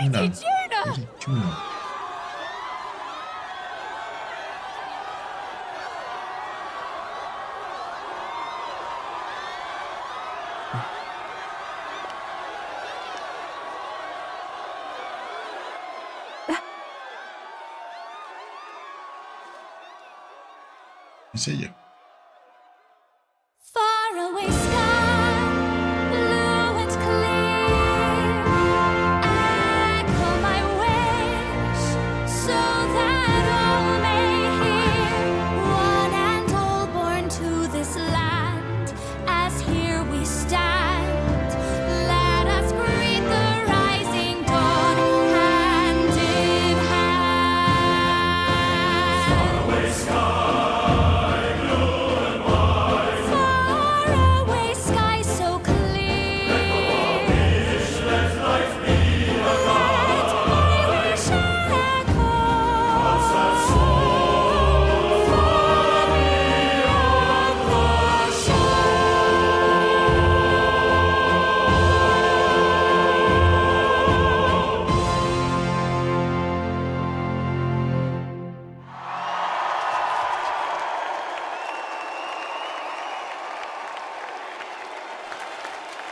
Lady Judah! Lady Judah. Es ella. Faraway sky, blue and clear. Echo my wish, so that all may hear. One and all born to this land, as here we stand. Let us greet the rising dawn, hand in hand. Faraway sky, blue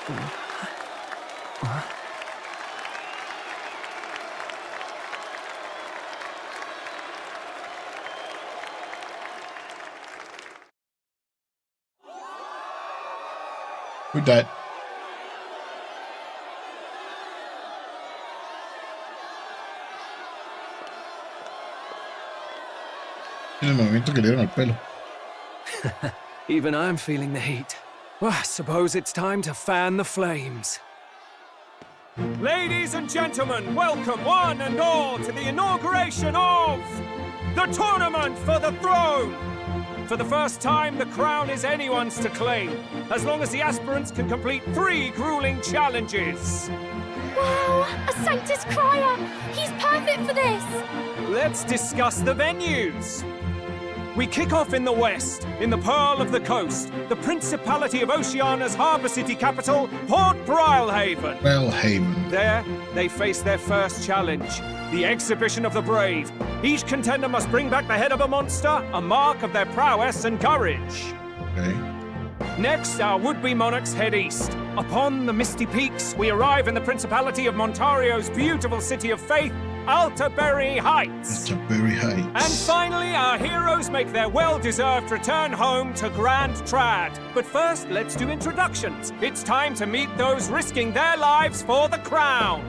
Who died? El movimiento que le dieron al pelo. Even I'm feeling the heat. Well, I suppose it's time to fan the flames. Ladies and gentlemen, welcome one and all to the inauguration of the Tournament for the Throne! For the first time, the crown is anyone's to claim, as long as the aspirants can complete 3 grueling challenges. Wow, a Sanctus Crier! He's perfect for this! Let's discuss the venues. We kick off in the west, in the Pearl of the Coast, the Principality of Oceania's harbour city capital, Port Brilhaven. Brilhaven. There, they face their first challenge, the Exhibition of the Brave. Each contender must bring back the head of a monster, a mark of their prowess and courage. Okay. Next, our would-be monarchs head east. Upon the misty peaks, we arrive in the Principality of Montario's beautiful city of faith, Altaberry Heights. Altaberry Heights. And finally, our heroes make their well-deserved return home to Grand Trad. But first, let's do introductions. It's time to meet those risking their lives for the crown.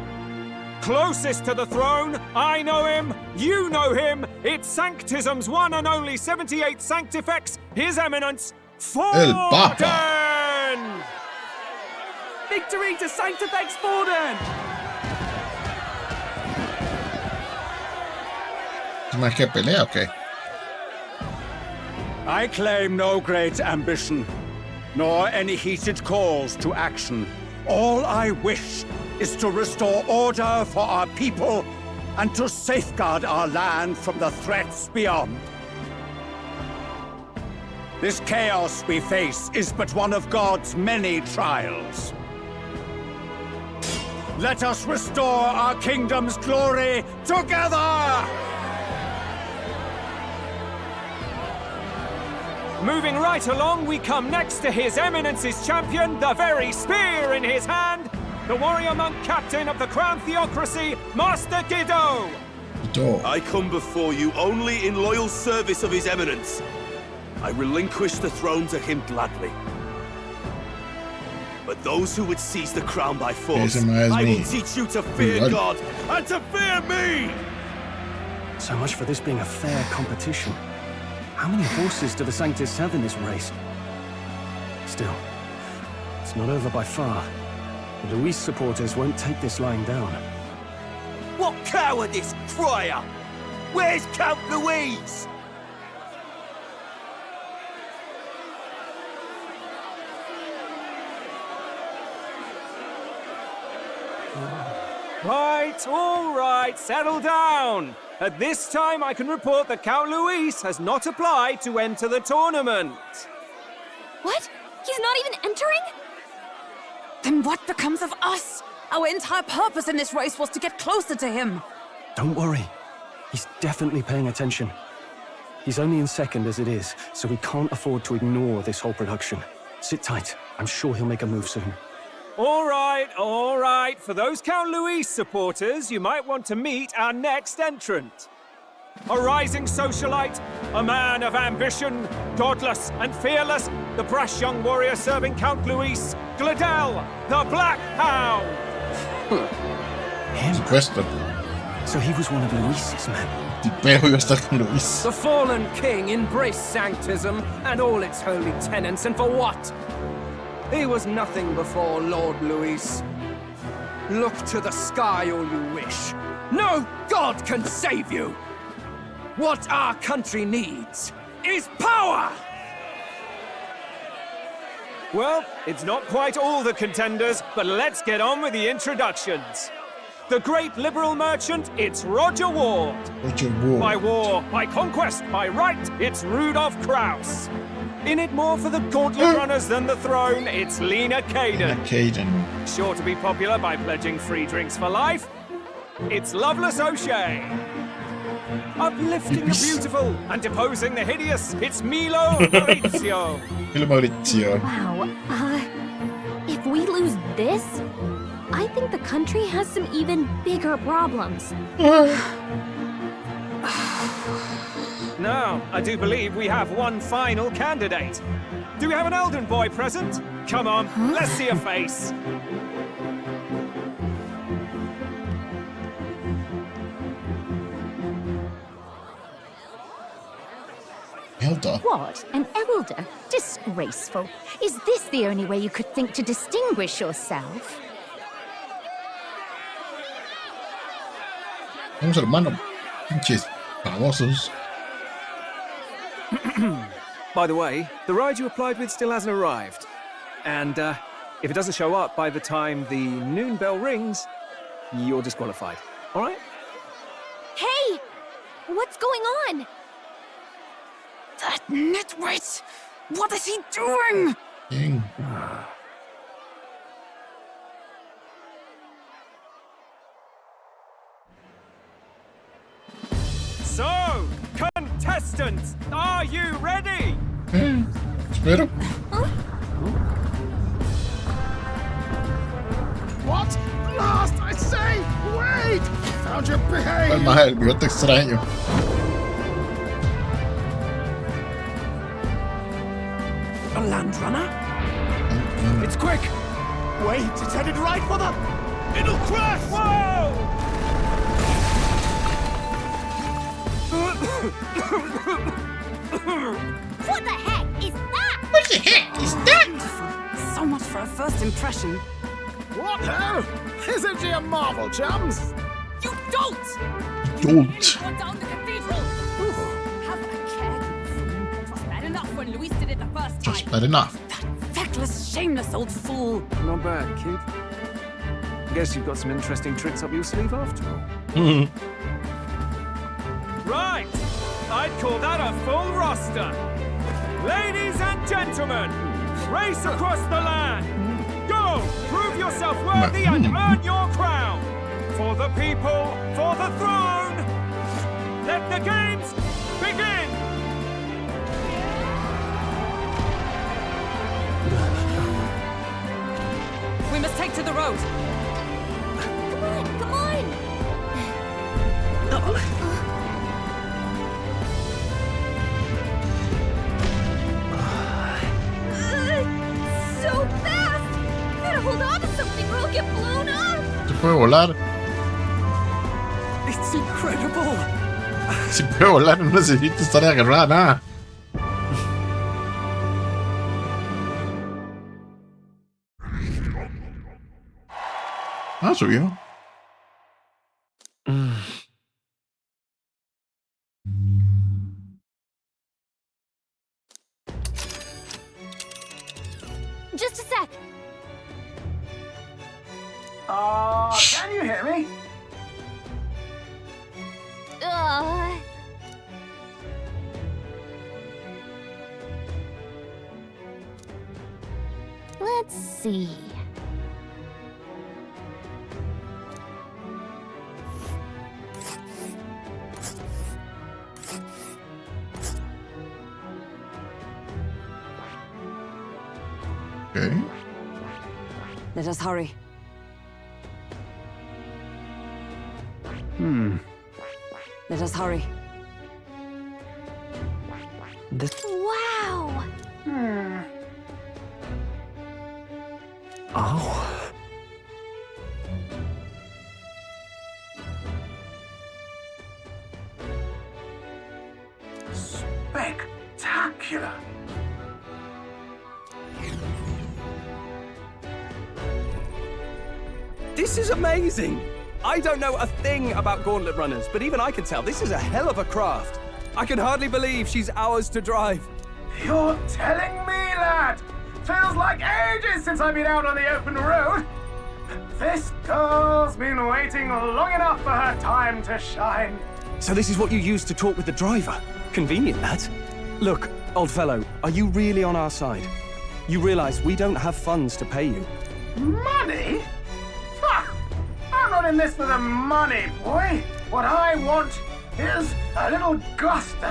Closest to the throne, I know him, you know him. It's Sanctism's one and only 78th Sanctifex, His Eminence, El Papa. Forden! Victory to Sanctifex Forden! ¿Más que pelea o qué? I claim no great ambition, nor any heated calls to action. All I wish is to restore order for our people and to safeguard our land from the threats beyond. This chaos we face is but one of God's many trials. Let us restore our kingdom's glory together! Moving right along, we come next to His Eminence's champion, the very spear in his hand, the warrior monk captain of the Crown Theocracy, Master Giddo! I come before you only in loyal service of His Eminence. I relinquish the throne to him gladly. But those who would seize the crown by force, I will teach you to fear God and to fear me! So much for this being a fair competition. How many horses do the Sanctus have in this race? Still, it's not over by far. The Luis supporters won't take this lying down. What cowardice, Crier! Where's Count Louise? Right, all right, settle down. At this time, I can report that Count Luis has not applied to enter the tournament. What? He's not even entering? Then what becomes of us? Our entire purpose in this race was to get closer to him. Don't worry. He's definitely paying attention. He's only in second as it is, so we can't afford to ignore this whole production. Sit tight. I'm sure he'll make a move soon. All right. For those Count Luis supporters, you might want to meet our next entrant. A rising socialite, a man of ambition, godless and fearless, the brash young warrior serving Count Luis, Gladel, the Black Hound. Supuesto. So he was one of Luis's men. The fallen king embraced Sanctism and all its holy tenets, and for what? He was nothing before Lord Luis. Look to the sky all you wish. No god can save you! What our country needs is power! Well, it's not quite all the contenders, but let's get on with the introductions. The great liberal merchant, it's Roger Ward. Roger Ward. By war, by conquest, by right, it's Rudolph Krauss. In it more for the gauntlet runners than the throne, it's Lena Caden. Sure to be popular by pledging free drinks for life, it's Loveless O'Shea. Uplifting the beautiful and deposing the hideous, it's Milo Maurizio. Milo Maurizio. Wow, If we lose this, I think the country has some even bigger problems. Now, I do believe we have one final candidate. Do we have an Elden boy present? Come on, let's see a face. Elder? What? An elder? Disgraceful. Is this the only way you could think to distinguish yourself? Somos hermanos. Pinches babosos. By the way, the ride you applied with still hasn't arrived. And if it doesn't show up by the time the noon bell rings, you're disqualified. All right? Hey! What's going on? That nitwit! What is he doing? Dang. So, contestants, are you ready? Espero. What? Last, I say! Wait! Found your behavior! El maje, el bigote extraño. A land runner? It's quick! Wait, it's headed right for the... It'll crash! Whoa! What the heck is that? What the heck is that? So much for a first impression. What now? Isn't she a marvel, chums? You don't! Don't. Go down the cathedral! Have a care. It was bad enough when Luis did it the first time. Just bad enough. Feckless, shameless old fool. Not bad, kid. Guess you've got some interesting tricks up your sleeve after all. Right! I'd call that a full roster. Ladies and gentlemen, race across the land. Go! Prove yourself worthy and earn your crown. For the people, for the throne. Let the games begin! We must take to the road. Come on, come on! So fast! Gotta hold on to something or I'll get blown up! Se puede volar. It's incredible. Se puede volar, no necesito estar agarrada nada. Ah, subió. Just a sec. Can you hear me? Let's see. Okay. Let us hurry. Let us hurry. Wow! Oh. Spectacular. This is amazing! I don't know a thing about gauntlet runners, but even I can tell this is a hell of a craft. I can hardly believe she's ours to drive. You're telling me, lad? Feels like ages since I've been out on the open road. This girl's been waiting long enough for her time to shine. So this is what you use to talk with the driver? Convenient, that. Look, old fellow, are you really on our side? You realize we don't have funds to pay you. Money? Ha! I'm not in this for the money, boy. What I want is a little gusto.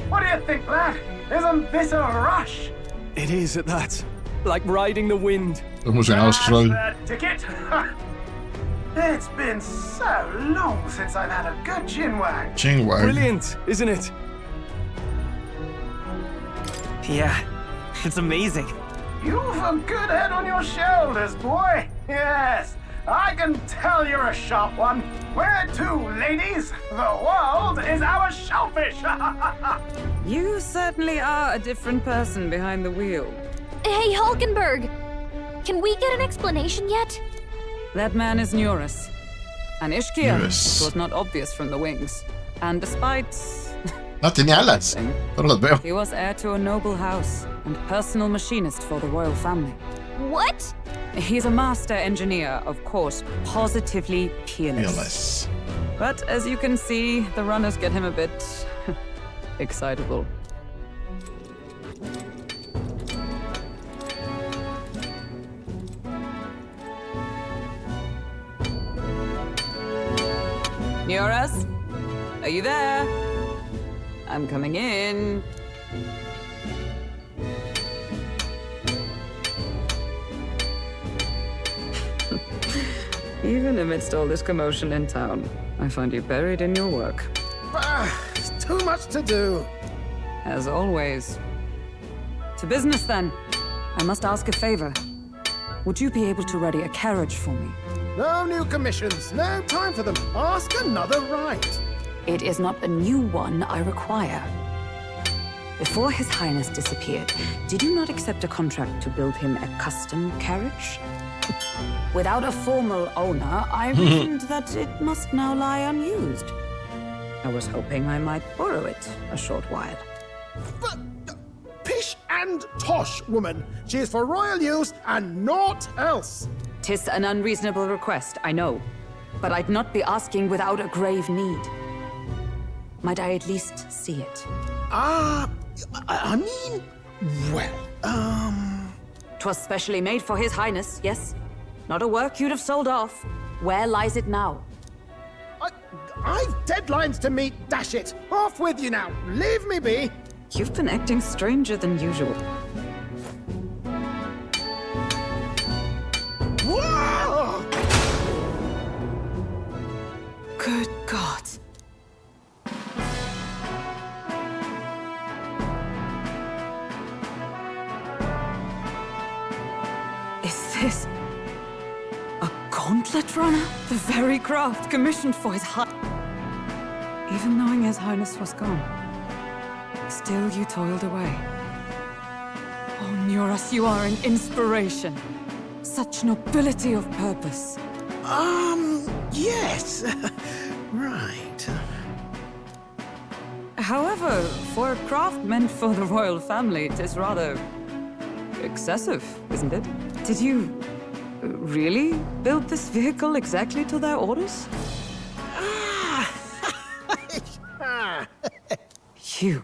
What do you think, lad? Isn't this a rush? It is at that. like riding the wind. Emocionado troll. Ticket? It's been so long since I've had a good chinwag. Chinwag. Brilliant, isn't it? Yeah, it's amazing. You've a good head on your shoulders, boy. Yes, I can tell you're a sharp one. Where to, ladies? The world is our shellfish. You certainly are a different person behind the wheel. Hey, Hulkenberg! Can we get an explanation yet? That man is Neurus. An Ishkia. Yes. It was not obvious from the wings. And despite... No tenía alas. Pero las veo. He was heir to a noble house and personal machinist for the royal family. What? He's a master engineer, of course, positively peerless. But as you can see, the runners get him a bit excitable. Neurus, are you there? I'm coming in. Even amidst all this commotion in town, I find you buried in your work. It's too much to do. As always. To business, then. I must ask a favor. Would you be able to ready a carriage for me? No new commissions. No time for them. Ask another right. It is not a new one I require. Before His Highness disappeared, did you not accept a contract to build him a custom carriage? Without a formal owner, I reasoned that it must now lie unused. I was hoping I might borrow it a short while. But pish and tosh, woman. She is for royal use and naught else. 'Tis an unreasonable request, I know. But I'd not be asking without a grave need. Might I at least see it? I mean, well, 'Twas specially made for His Highness, yes? Not a work you'd have sold off. Where lies it now? I've deadlines to meet, dash it. Off with you now. Leave me be. You've been acting stranger than usual. Whoa! Good God. Is this a gauntlet runner? The very craft commissioned for His Even knowing His Highness was gone, still you toiled away. Oh, Neurus, you are an inspiration. Such nobility of purpose. Yes. Right. However, for a craft meant for the royal family, it is rather excessive, isn't it? Did you really build this vehicle exactly to their orders? You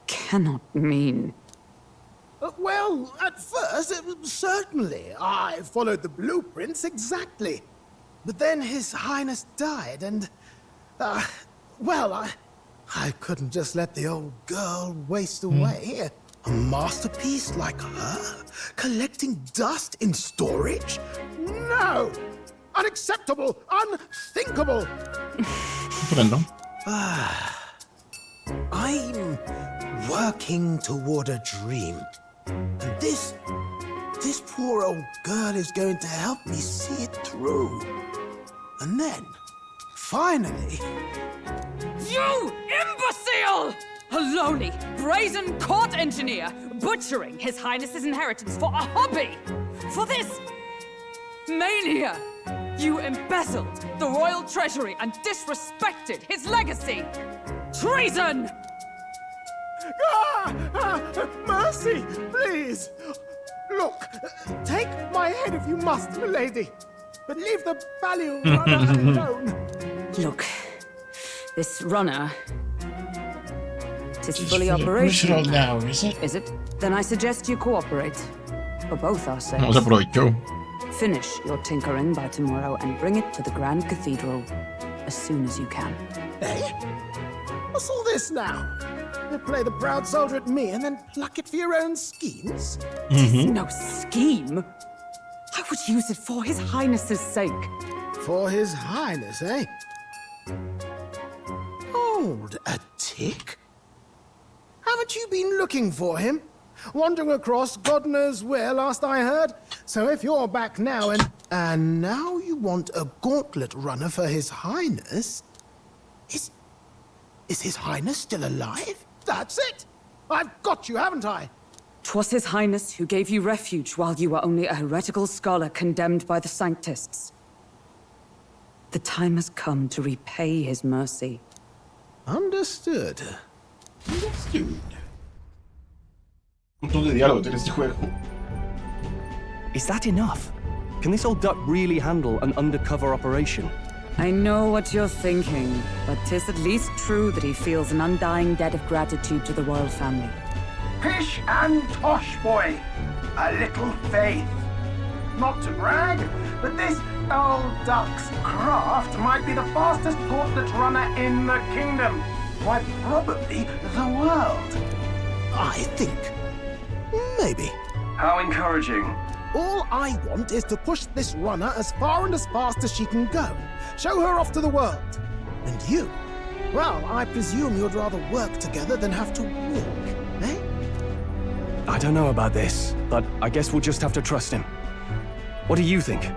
cannot mean... Well, at first, certainly. I followed the blueprints exactly. But then His Highness died, and... well, I couldn't just let the old girl waste away. A masterpiece like her? Collecting dust in storage? No! Unacceptable! Unthinkable! I'm working toward a dream. And this poor old girl is going to help me see it through. And then, finally... You imbecile! A lowly, brazen court engineer butchering His Highness's inheritance for a hobby! For this mania! You embezzled the royal treasury and disrespected his legacy! Treason! Mercy, please! Look, take my head if you must, milady. But leave the value runner alone. Look, this runner... Tis fully operational now, is it? Is it? Then I suggest you cooperate. For both our sakes. No se aprovechó. Finish your tinkering by tomorrow and bring it to the Grand Cathedral as soon as you can. Eh? What's all this now? play the proud soldier at me and then pluck it for your own schemes? No scheme. I would use it for His Highness's sake. For His Highness, eh? Hold a tick. Haven't you been looking for him? Wandering across God knows where, last I heard. So if you're back now and now you want a gauntlet runner for His Highness? Is His Highness still alive? That's it! I've got you, haven't I? 'Twas His Highness who gave you refuge while you were only a heretical scholar condemned by the Sanctists. The time has come to repay His mercy. Understood. Understood. Un montón de diálogo tiene este juego. Is that enough? Can this old duck really handle an undercover operation? I know what you're thinking, but 'tis at least true that he feels an undying debt of gratitude to the royal family. Pish and tosh, boy. A little faith. Not to brag, but this old duck's craft might be the fastest gauntlet runner in the kingdom. Why, probably the world. I think. Maybe. How encouraging. All I want is to push this runner as far and as fast as she can go. Show her off to the world. And you? Well, I presume you'd rather work together than have to walk, eh? I don't know about this, but I guess we'll just have to trust him. What do you think?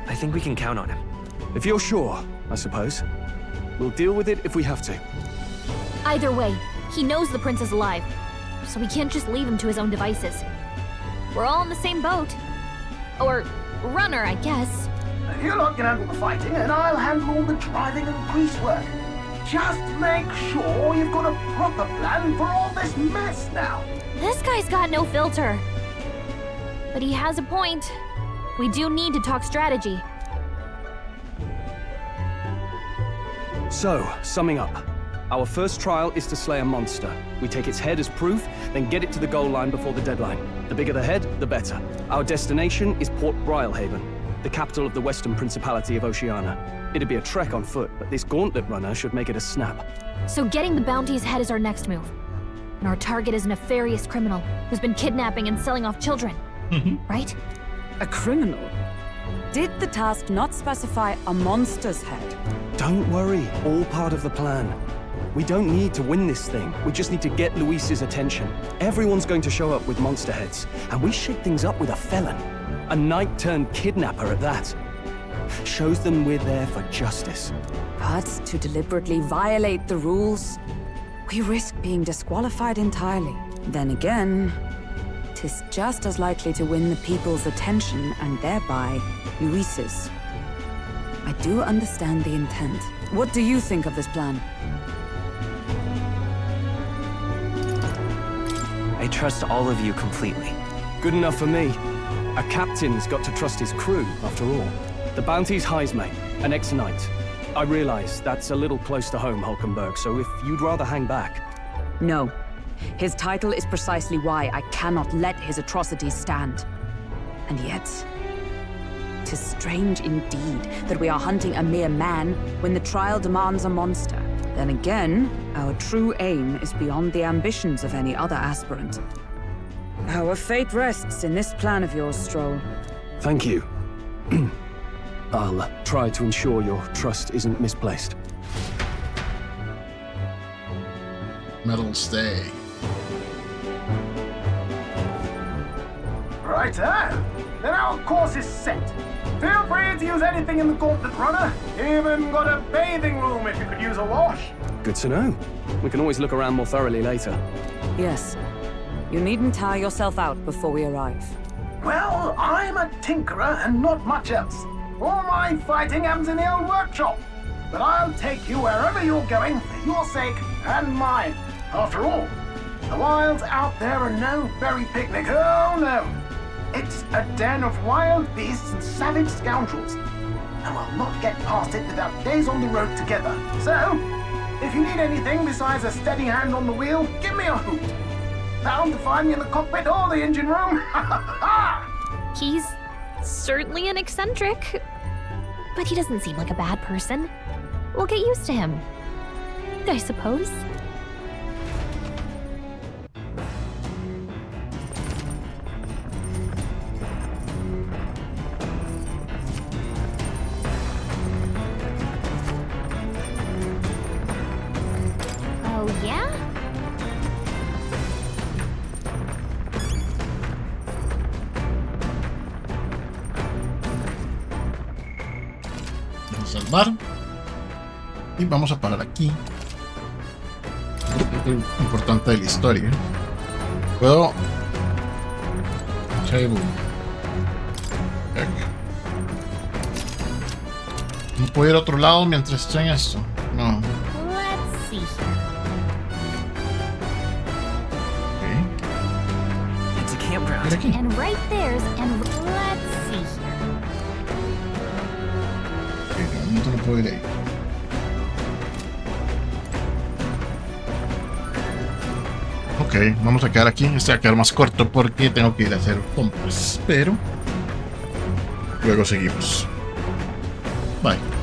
I think we can count on him. If you're sure, I suppose. We'll deal with it if we have to. Either way, he knows the prince is alive, so we can't just leave him to his own devices. We're all in the same boat. Or runner, I guess. You lot can handle the fighting, and I'll handle all the driving and grease work. Just make sure you've got a proper plan for all this mess now. This guy's got no filter. But he has a point. We do need to talk strategy. So, summing up. Our first trial is to slay a monster. We take its head as proof, then get it to the goal line before the deadline. The bigger the head, the better. Our destination is Port Brylehaven, the capital of the Western Principality of Oceania. It'd be a trek on foot, but this gauntlet runner should make it a snap. So getting the bounty's head is our next move. And our target is a nefarious criminal who's been kidnapping and selling off children. Right? A criminal? Did the task not specify a monster's head? Don't worry, all part of the plan. We don't need to win this thing. We just need to get Luis's attention. Everyone's going to show up with monster heads, and we shake things up with a felon. A knight-turned-kidnapper at that. Shows them we're there for justice. But to deliberately violate the rules, we risk being disqualified entirely. Then again, 'tis just as likely to win the people's attention and thereby Luis's. I do understand the intent. What do you think of this plan? I trust all of you completely. Good enough for me. A captain's got to trust his crew, after all. The bounty's Heismay, an ex-knight. I realize that's a little close to home, Hulkenberg, so if you'd rather hang back... No. His title is precisely why I cannot let his atrocities stand. And yet, 'tis strange indeed that we are hunting a mere man when the trial demands a monster. Then again, our true aim is beyond the ambitions of any other aspirant. Our fate rests in this plan of yours, Stroll. Thank you. I'll try to ensure your trust isn't misplaced. Metal stay. Righto. Then our course is set. Feel free to use anything in the gauntlet runner. Even got a bathing room if you could use a wash. Good to know. We can always look around more thoroughly later. Yes. You needn't tire yourself out before we arrive. Well, I'm a tinkerer and not much else. All my fighting happens in the old workshop. but I'll take you wherever you're going for your sake and mine. After all, the wilds out there are no berry picnic. Oh no! It's a den of wild beasts and savage scoundrels, and we'll not get past it without days on the road together. So, if you need anything besides a steady hand on the wheel, give me a hoot. Bound to find me in the cockpit or the engine room. He's certainly an eccentric, but he doesn't seem like a bad person. We'll get used to him, I suppose. Oh, yeah? Vamos a salvar. Y vamos a parar aquí. Es importante de la historia. Puedo... Table. Check. No puedo ir a otro lado mientras estoy en esto. No. Let's see here. It's a campground. Mira aquí. And right there's, and let's see here. Ok, de momento no puedo ir ahí. Ok, vamos a quedar aquí. Este va a quedar más corto porque tengo que ir a hacer compras. Pero luego seguimos. Bye.